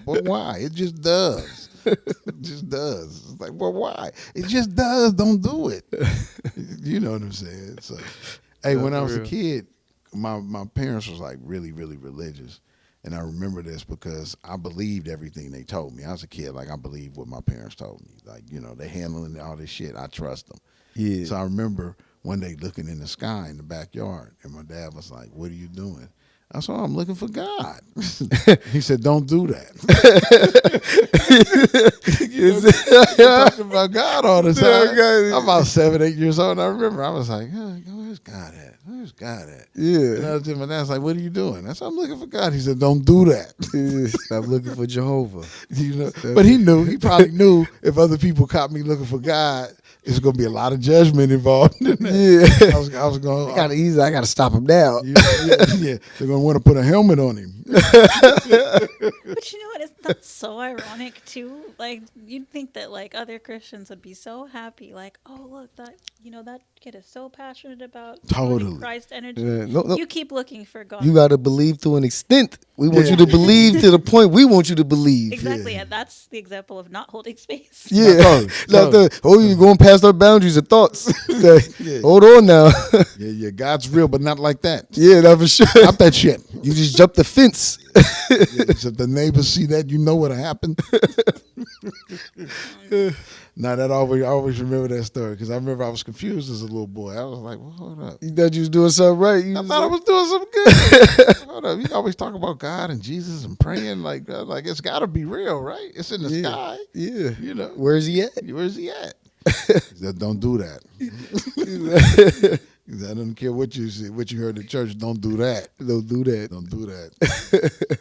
But why? It just does. It just does. It's like, well, why? It just does. Don't do it. You know what I'm saying? So, hey, No, when I for was a real. kid, my parents was like really, really religious. And I remember this because I believed everything they told me. I was a kid, like I believed what my parents told me. Like, you know, they handling all this shit. I trust them. Yeah. So I remember one day looking in the sky in the backyard, and my dad was like, "What are you doing?" I said, "I'm looking for God." He said, "Don't do that." You know, you're talking about God all the time. I'm about 7, 8 years old. And I remember I was like, "Where's God at? Where's God at?" And Yeah. I was my dad's like, "What are you doing?" I said, "I'm looking for God." He said, "Don't do that." Yeah. Stop looking for Jehovah. You know, but he knew. He probably knew if other people caught me looking for God, it's going to be a lot of judgment involved in that. Yeah. I was going. I gotta easy. I gotta stop him now. Yeah, they're going to want to put a helmet on him. But you know what? That's so ironic too. Like you'd think that like other Christians would be so happy. Like, oh look, that kid is so passionate about promoting Totally. Christ energy. No, no. You keep looking for God. You gotta believe to an extent. We want Yeah. you to believe to the point we want you to believe. Exactly, Yeah. and that's the example of not holding space. Yeah. Totally, Not totally. you're going past our boundaries of thoughts. Okay. Yeah. Hold on now. Yeah, God's real, but not like that. Yeah, not for sure. Stop that shit. You just jumped the fence. Yeah, so if the neighbors see that, you know what'll happen. Now I always remember that story because I remember I was confused as a little boy. I was like, well, hold up. You thought you was doing something right. I thought I was doing something good. Hold up. You always talk about God and Jesus and praying like it's got to be real, right? It's in the Yeah. sky. Yeah. You know, Where's he at? where's he at? He said, don't do that. He said, I don't care what you see, what you heard in church. Don't do that. Don't do that. Don't do that.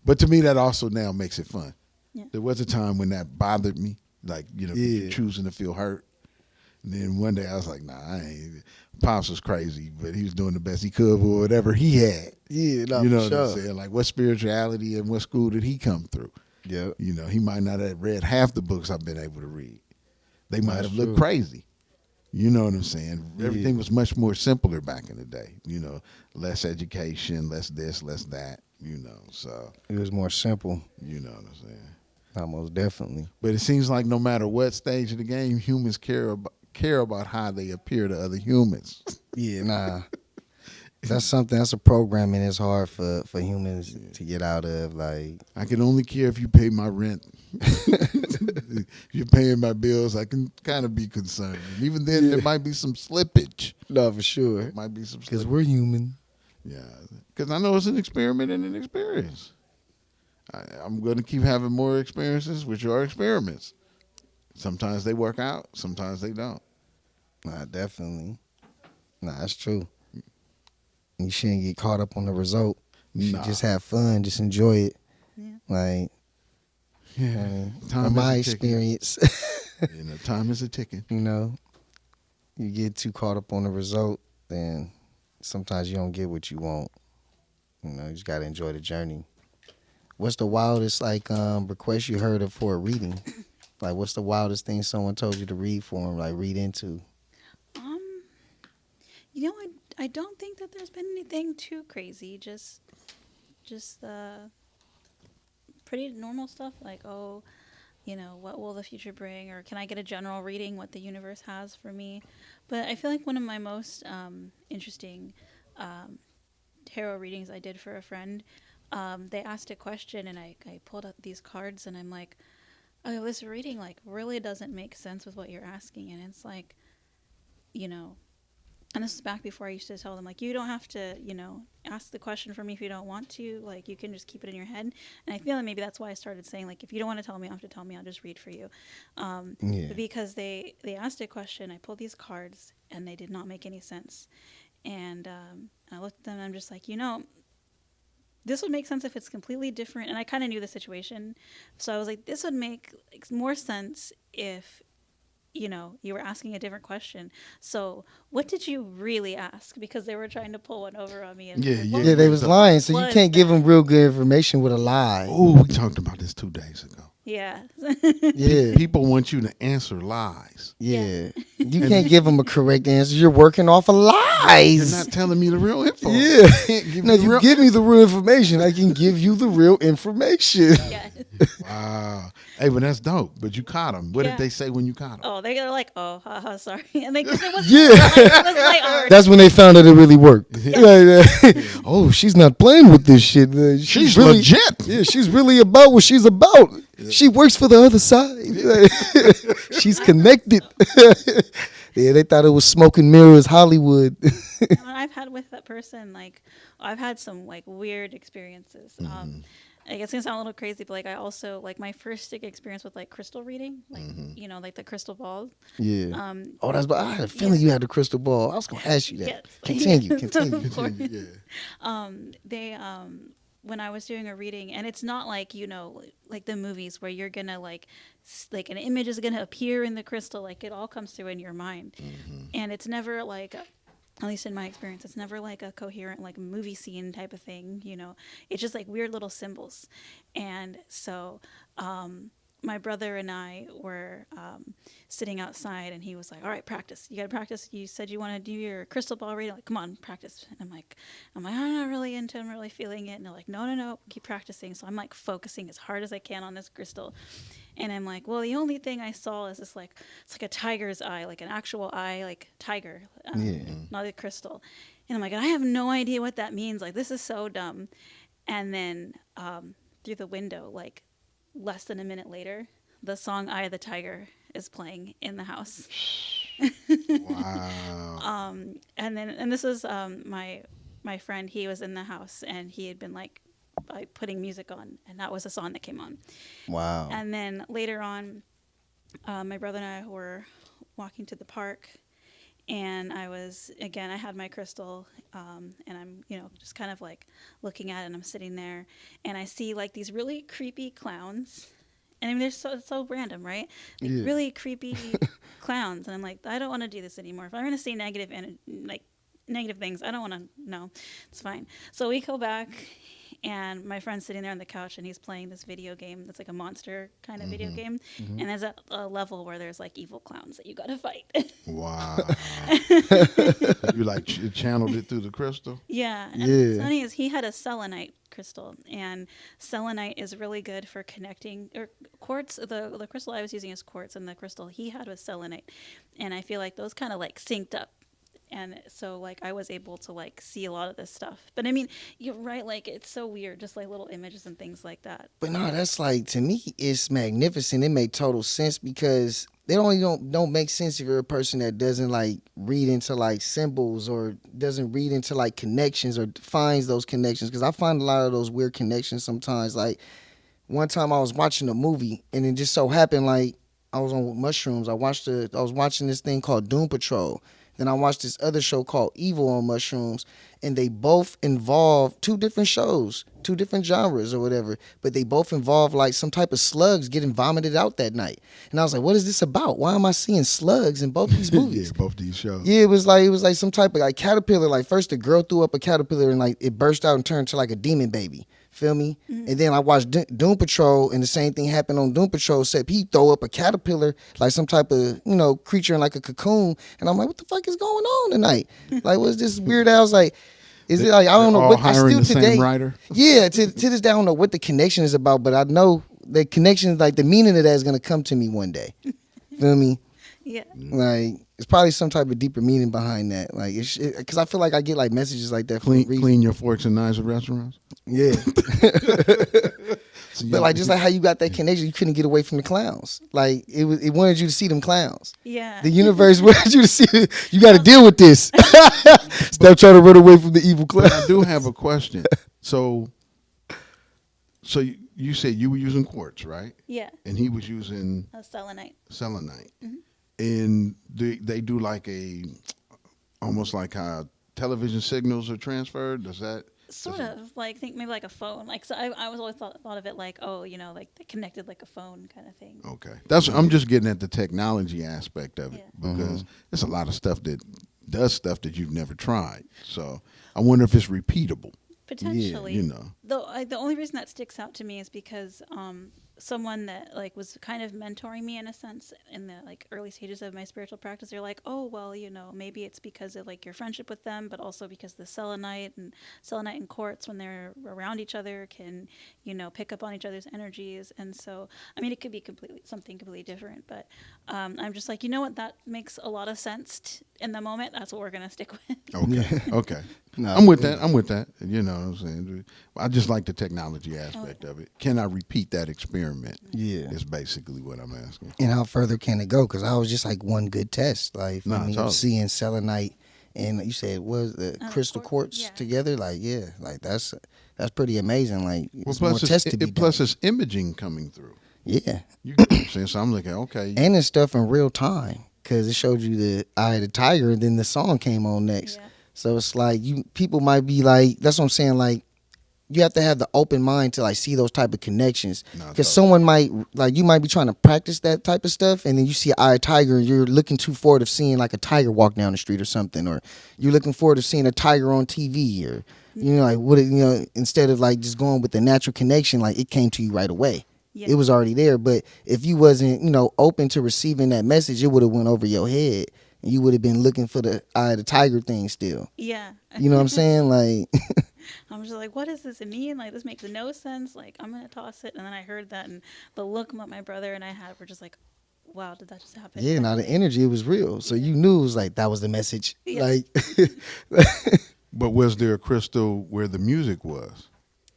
But to me, that also now makes it fun. Yeah. There was a time when that bothered me, like, you know, Yeah. choosing to feel hurt. And then one day I was like, nah, I ain't. Pops was crazy, but he was doing the best he could with whatever he had. Yeah, not You know for what I'm sure. saying? Like, what spirituality and what school did he come through? Yeah. You know, he might not have read half the books I've been able to read. They might That's have looked true. crazy. You know what I'm saying? Yeah. Everything was much more simpler back in the day. You know, less education, less this, less that. You know, so It was more simple. you know what I'm saying. Almost definitely. But it seems like no matter what stage of the game, humans care about how they appear to other humans. Yeah, nah. That's a programming that's hard for humans to get out of. Like, I can only care if you pay my rent. If you're paying my bills, I can kind of be concerned. And even then, there might be some slippage. no, for sure. There might be some Because slippage. we're human. Yeah, because I know it's an experiment and an experience. I'm going to keep having more experiences, which are experiments. Sometimes they work out, sometimes they don't. Nah, definitely. Nah, that's true. You shouldn't get caught up on the result. You Nah. should just have fun, just enjoy it. Yeah. Like, Yeah, from my is a ticking. experience, You know, time is a ticking. you know, you get too caught up on the result, then sometimes you don't get what you want. You know, you just gotta enjoy the journey. What's the wildest request you heard of for a reading? Like, what's the wildest thing someone told you to read for them? Like, read into? You know, I don't think that there's been anything too crazy. Just pretty normal stuff like, oh, you know, what will the future bring, or can I get a general reading what the universe has for me? But I feel like one of my most interesting tarot readings I did for a friend, they asked a question and I pulled up these cards and I'm like, oh, this reading like really doesn't make sense with what you're asking. And it's like, you know, And this is back before I used to tell them, like, you don't have to, ask the question for me if you don't want to. Like, you can just keep it in your head. And I feel like maybe that's why I started saying, like, if you don't want to tell me, you don't have to tell me. I'll just read for you. Yeah. But because they asked a question, I pulled these cards, and they did not make any sense. And I looked at them, and I'm just like, this would make sense if it's completely different. And I kind of knew the situation. So I was like, this would make more sense if you were asking a different question. So, what did you really ask? Because they were trying to pull one over on me, and Yeah, what, Yeah, yeah. they like, was So, what lying, so you was can't give them that? real good information with a lie. oh, we talked about this 2 days ago. Yeah, Yeah. People want you to answer lies. yeah, Yeah. You And can't give them a correct answer. You're working off of you're lies. not telling me the real info. Yeah. I can't give No, you the you real give me the info. real information. I can give you the real information. yeah, Wow. Hey, but that's dope. But you caught them. What did yeah. they say when you caught them? Oh, they were like, oh, haha, sorry, and because it was Yeah. light, it was lighthearted. That's when they found out it really worked. Yeah. Oh, she's not playing with this shit. She's really legit. Yeah, she's really about what she's about. She works for the other side. She's connected. Yeah, they thought it was smoke and mirrors Hollywood. What I've had with that person, like, I've had some like weird experiences. Like, it's gonna sound a little crazy, but like I also like my first experience with like crystal reading, like like the crystal balls. Yeah. Um, Oh, I had a feeling you had a crystal ball. I was gonna ask you that. yes, Continue, yes, continue. of course. Yeah. They when I was doing a reading, and it's not like like the movies where you're gonna like like an image is gonna appear in the crystal, like it all comes through in your mind, and it's never like at least in my experience, it's never like a coherent like movie scene type of thing. It's just like weird little symbols, and so my brother and I were sitting outside, and he was like, "All right, practice. You got to practice. You said you want to do your crystal ball reading. Like, come on, practice." And I'm like, I'm not really into. I'm really feeling it. And they're like, no, no, no, keep practicing. So I'm like focusing as hard as I can on this crystal, and I'm like, well, the only thing I saw is this like it's like a tiger's eye, like an actual eye, like tiger, Yeah. not a crystal. And I'm like, I have no idea what that means. Like, this is so dumb. And then through the window, like less than a minute later, the song "Eye of the Tiger" is playing in the house. Wow. And this was my friend. He was in the house, and he had been like putting music on, and that was the song that came on. Wow. And then later on, my brother and I were walking to the park, and I had my crystal, and I'm just kind of like looking at it, and I'm sitting there, and I see like these really creepy clowns. And I mean, it's so random, right? Like, Yeah. really creepy clowns, and I'm like, I don't want to do this anymore. If I'm going to see negative and like negative things, I don't want to. No, it's fine. So we go back, and my friend's sitting there on the couch, and he's playing this video game that's like a monster kind of video game, and there's a level where there's like evil clowns that you got to fight. Wow. You like channeled it through the crystal? Yeah, and Yeah. what's funny is he had a selenite crystal, and selenite is really good for connecting. Or quartz, the crystal I was using is quartz, and the crystal he had was selenite, and I feel like those kind of like synced up, and so like I was able to like see a lot of this stuff. But I mean, you're right, like it's so weird, just like little images and things like that. But no, that's like, to me, it's magnificent. It made total sense because they don't make sense if you're a person that doesn't like read into like symbols or doesn't read into like connections or finds those connections. Because I find a lot of those weird connections sometimes. Like one time I was watching a movie, and it just so happened like I was on mushrooms. I was watching this thing called Doom Patrol. Then I watched this other show called Evil on mushrooms, and they both involve two different shows, two different genres or whatever, but they both involve like some type of slugs getting vomited out that night. And I was like, what is this about? Why am I seeing slugs in both these movies? Yeah, both these shows. Yeah, it was like some type of like caterpillar. Like first the girl threw up a caterpillar, and like it burst out and turned to like a demon baby. Feel me? And then I watched Doom Patrol, and the same thing happened on Doom Patrol, except he throw up a caterpillar, like some type of, creature in like a cocoon. And I'm like, what the fuck is going on tonight? Like, what's this weird ass? Like, is it like, I don't know all what, I hiring still the today. same writer? Yeah, to this day, I don't know what the connection is about, but I know the connection, like the meaning of that is going to come to me one day. Feel me? Yeah. Like, it's probably some type of deeper meaning behind that. Like, because I feel like I get like messages like that for a reason. Clean your forks and knives at restaurants? Yeah. So But like just like how you got that connection, you couldn't get away from the clowns. Like it wanted you to see them clowns. Yeah. The universe wanted you to see. You got to Well, deal with this. Stop trying to run away from the evil but I do clowns. have a question. So, you said you were using quartz, right? yeah. And he was using A selenite. selenite. Mhm. And they do like almost like how television signals are transferred. Does that? Sort of like think maybe like a phone. Like so, I was always thought of it like, oh, like they connected like a phone kind of thing. Okay, I'm just getting at the technology aspect of it Yeah. because there's a lot of stuff that does stuff that you've never tried. So I wonder if it's repeatable. Potentially. You know. Though the only reason that sticks out to me is because someone that like was kind of mentoring me in a sense in the like early stages of my spiritual practice, they're like, oh well, maybe it's because of like your friendship with them, but also because the selenite and quartz when they're around each other can pick up on each other's energies, and so I mean it could be completely something completely different, but I'm just like, you know what, that makes a lot of sense in the moment. That's what we're gonna stick with. Okay. Yeah. Okay. No, I'm with that. I'm with that. You know what I'm saying? I just like the technology aspect Oh, of it. Can I repeat that experiment? Yeah. Is basically what I'm asking. And how further can it go? Because I was just like one good test. Like for Nah, me, totally. seeing selenite and you said was the crystal quartz yeah. together. Like yeah, like that's pretty amazing. Like Well, it's more tests to be done. plus it's imaging coming through. Yeah, You get what I'm saying? So I'm looking, okay. and it's stuff in real time because it showed you the eye of the tiger, and then the song came on next. Yeah. So it's like people might be like, that's what I'm saying. Like you have to have the open mind to like see those type of connections No, because totally. someone might like you might be trying to practice that type of stuff, and then you see an eye of tiger, and you're looking too forward of seeing like a tiger walk down the street or something, or you're looking forward to seeing a tiger on TV, or like what instead of like just going with the natural connection, like it came to you right away. Yeah. It was already there, but if you wasn't, open to receiving that message, it would have went over your head, and you would have been looking for the eye of the tiger thing still. Yeah. You know what I'm saying? Like, I'm just like, what does this mean? Like, this makes no sense. Like, I'm gonna toss it. And then I heard that, and the look my brother and I had were just like, wow, did that just happen? yeah, now the Exactly. energy, it was real. So Yeah. you knew it was like that was the message. Yeah. Like, But was there a crystal where the music was?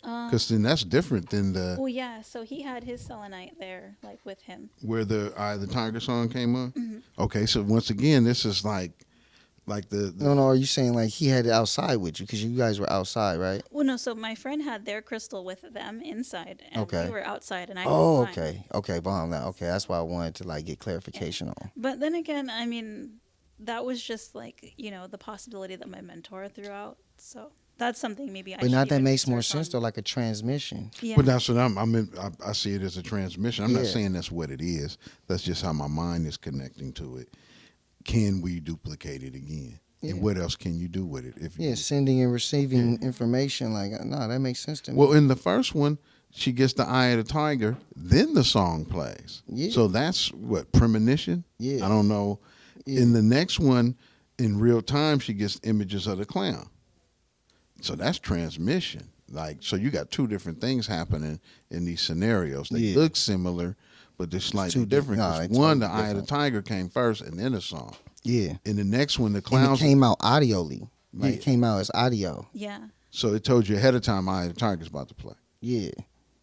Um, Because then that's different than the well, yeah. So he had his selenite there, like with him. where the Eye of the Tiger song came on. Mm-hmm. Okay, so once again, this is like the no, are you saying like he had it outside with you because you guys were outside, right? Well, no. So my friend had their crystal with them inside, and Okay. we were outside, and I had Oh, mine. okay, bomb that. Okay, that's why I wanted to like get Yeah. clarification on. But then again, I mean, that was just like the possibility that my mentor threw out. So that's something maybe I But should now that even makes more research sense on. though, like a transmission. Yeah. But that's what I see it as a transmission. I'm not Yeah. saying that's what it is. That's just how my mind is connecting to it. Can we duplicate it again? Yeah. And what else can you do with it? If Yeah, you, sending and receiving information. Like, no, that makes sense to me. well, in the first one, she gets the Eye of the Tiger, then the song plays. Yeah. So that's what premonition. Yeah. I don't know. Yeah. In the next one, in real time, she gets images of the clown. So that's transmission. Like, so you got two different things happening in these scenarios. They Yeah. look similar, but they're slightly two different. nah, 'Cause they one, totally the Eye of the different. Tiger came first, and then the song. Yeah. In the next one, the And it clowns. came out audioly. Like, Yeah. it came out as audio. Yeah. So it told you ahead of time, Eye of the Tiger's about to play. Yeah.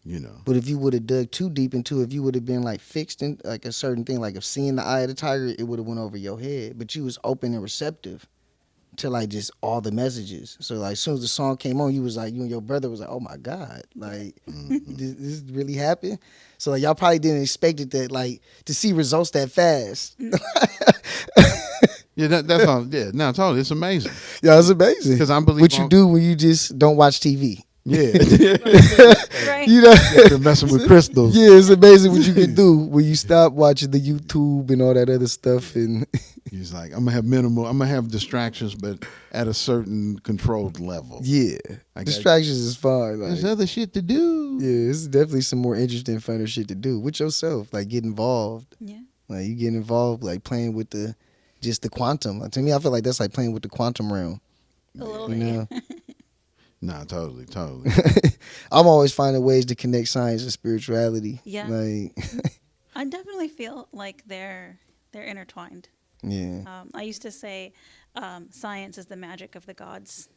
You know. But if you would have dug too deep into it, if you would have been like fixed in like a certain thing, like if seeing the eye of the tiger, it would have went over your head. But you was open and receptive to like just all the messages. So like as soon as the song came on, you was like, you and your brother was like, oh my God, like this really happened. So like y'all probably didn't expect it that like to see results that fast. Yeah, that's all. Yeah, no, totally. It's amazing. Yeah, it's amazing. Because I believe what you do when you just don't watch TV. Yeah. Right. You know, They're messing with crystals. yeah, it's amazing what you can do when you stop watching the YouTube and all that other stuff. And He's like, I'm gonna have minimal. I'm gonna have distractions, but at a certain controlled level. yeah, I got- distractions is fine. Like, There's other shit to do. yeah, it's definitely some more interesting, funner shit to do with yourself. Like get involved. Yeah. Like you get involved, like playing with the quantum. Like, to me, I feel like that's like playing with the quantum realm. A little You bit. know, Nah, totally, totally. I'm always finding ways to connect science and spirituality. Yeah. Like, I definitely feel like they're intertwined. yeah. I used to say science is the magic of the gods.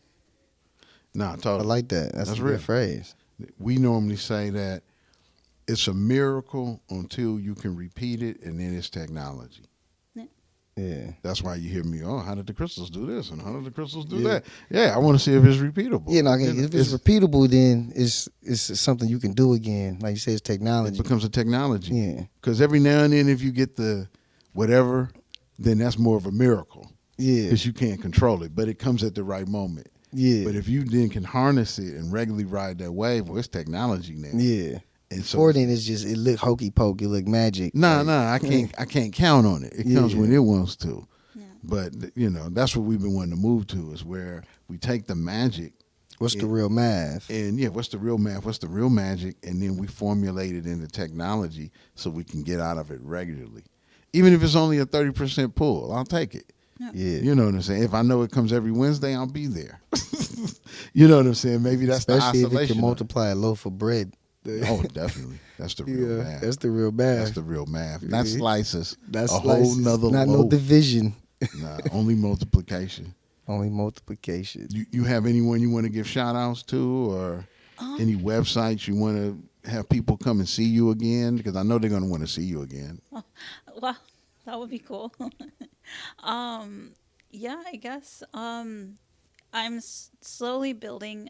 Nah, I totally. like that. That's a real. good phrase. We normally say that it's a miracle until you can repeat it, and then it's technology. Yeah. That's why you hear me. Oh, how did the crystals do this, and how did the crystals do Yeah. that? Yeah, I want to see if it's repeatable. Yeah, no, You know, if it's repeatable, then it's something you can do again. Like you say, it's it technology. becomes a technology. Yeah. Because every now and then, if you get the whatever, then that's more of a miracle. Yeah. Because you can't control it, but it comes at the right moment. Yeah. But if you then can harness it and regularly ride that wave, well, it's technology now. Yeah. And so, Before then, it's just it look hokey pokey, it look magic. nah, like, I can't count on it. It comes Yeah. when it wants to. Yeah. But that's what we've been wanting to move to, is where we take the magic What's the real math? and what's the real math, what's the real magic, and then we formulate it into technology so we can get out of it regularly. Even if it's only a 30% pull, I'll take it. Yeah. You know what I'm saying? If I know it comes every Wednesday, I'll be there. You know what I'm saying? Maybe that's Especially the if it isolation. can multiply a loaf of bread. Oh, definitely. That's the real Yeah, math. that's the real math. That's the real math. Not Yeah. slices. That's a whole nother not no loaf. division. Nah, only multiplication. Only multiplication. You have anyone you want to give shout outs to, or any websites you want to have people come and see you again? Because I know they're going to want to see you again. Wow, that would be cool. Yeah, I guess I'm slowly building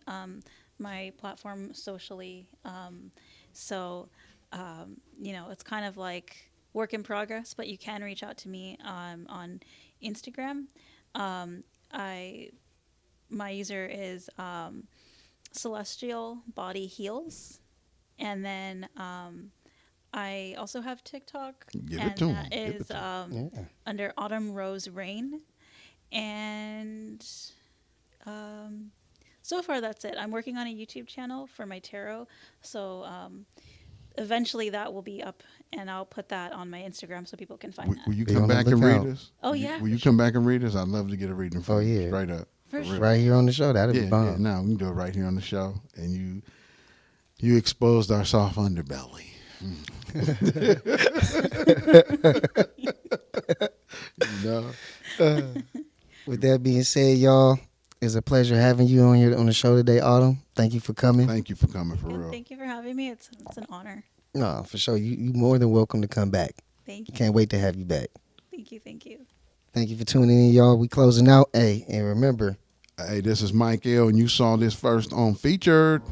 my platform socially. So, it's kind of like work in progress, but you can reach out to me on Instagram. I My user is Celestial Body Heals, and then I also have TikTok, Give it and to 'em. that Give it is to 'em. Yeah. under Autumn Rose Rain. And so far, that's it. I'm working on a YouTube channel for my tarot, so eventually that will be up, and I'll put that on my Instagram so people can find that. Will you Be come on the back and read lookout. us? Oh, Will you- yeah, Will for you come back and read us? I'd love to get a reading from Oh, you. yeah. Straight up. For sure. Right here on the show, that'd be bomb. Yeah. No, we can do it right here on the show, and you exposed our soft underbelly. You know. With that being said, y'all, it's a pleasure having you on the show today, Autumn. Thank you for coming. Thank you for coming, for And real. thank you for having me. It's an honor. No, for sure. You more than welcome to come back. Thank you. Can't wait to have you back. Thank you. Thank you. Thank you for tuning in, y'all. We closing out. Hey, and remember, Hey, this is Mike L, and you saw this first on Featured.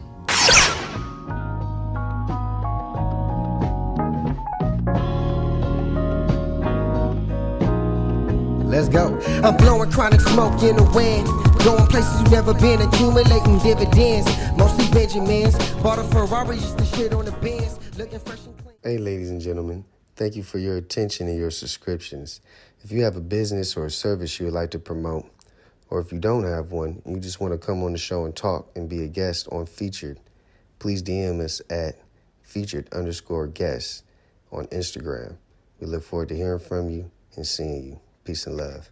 let's go. I'm blowing chronic smoke in the wind. Going places you never been, accumulating dividends. Mostly Benjamins. Bought a Ferrari just to shit on the Benz. Looking fresh and clean. Hey, ladies and gentlemen, thank you for your attention and your subscriptions. If you have a business or a service you would like to promote, or if you don't have one and you just want to come on the show and talk and be a guest on Featured, please DM us at featured_guests on Instagram. We look forward to hearing from you and seeing you. Peace and love.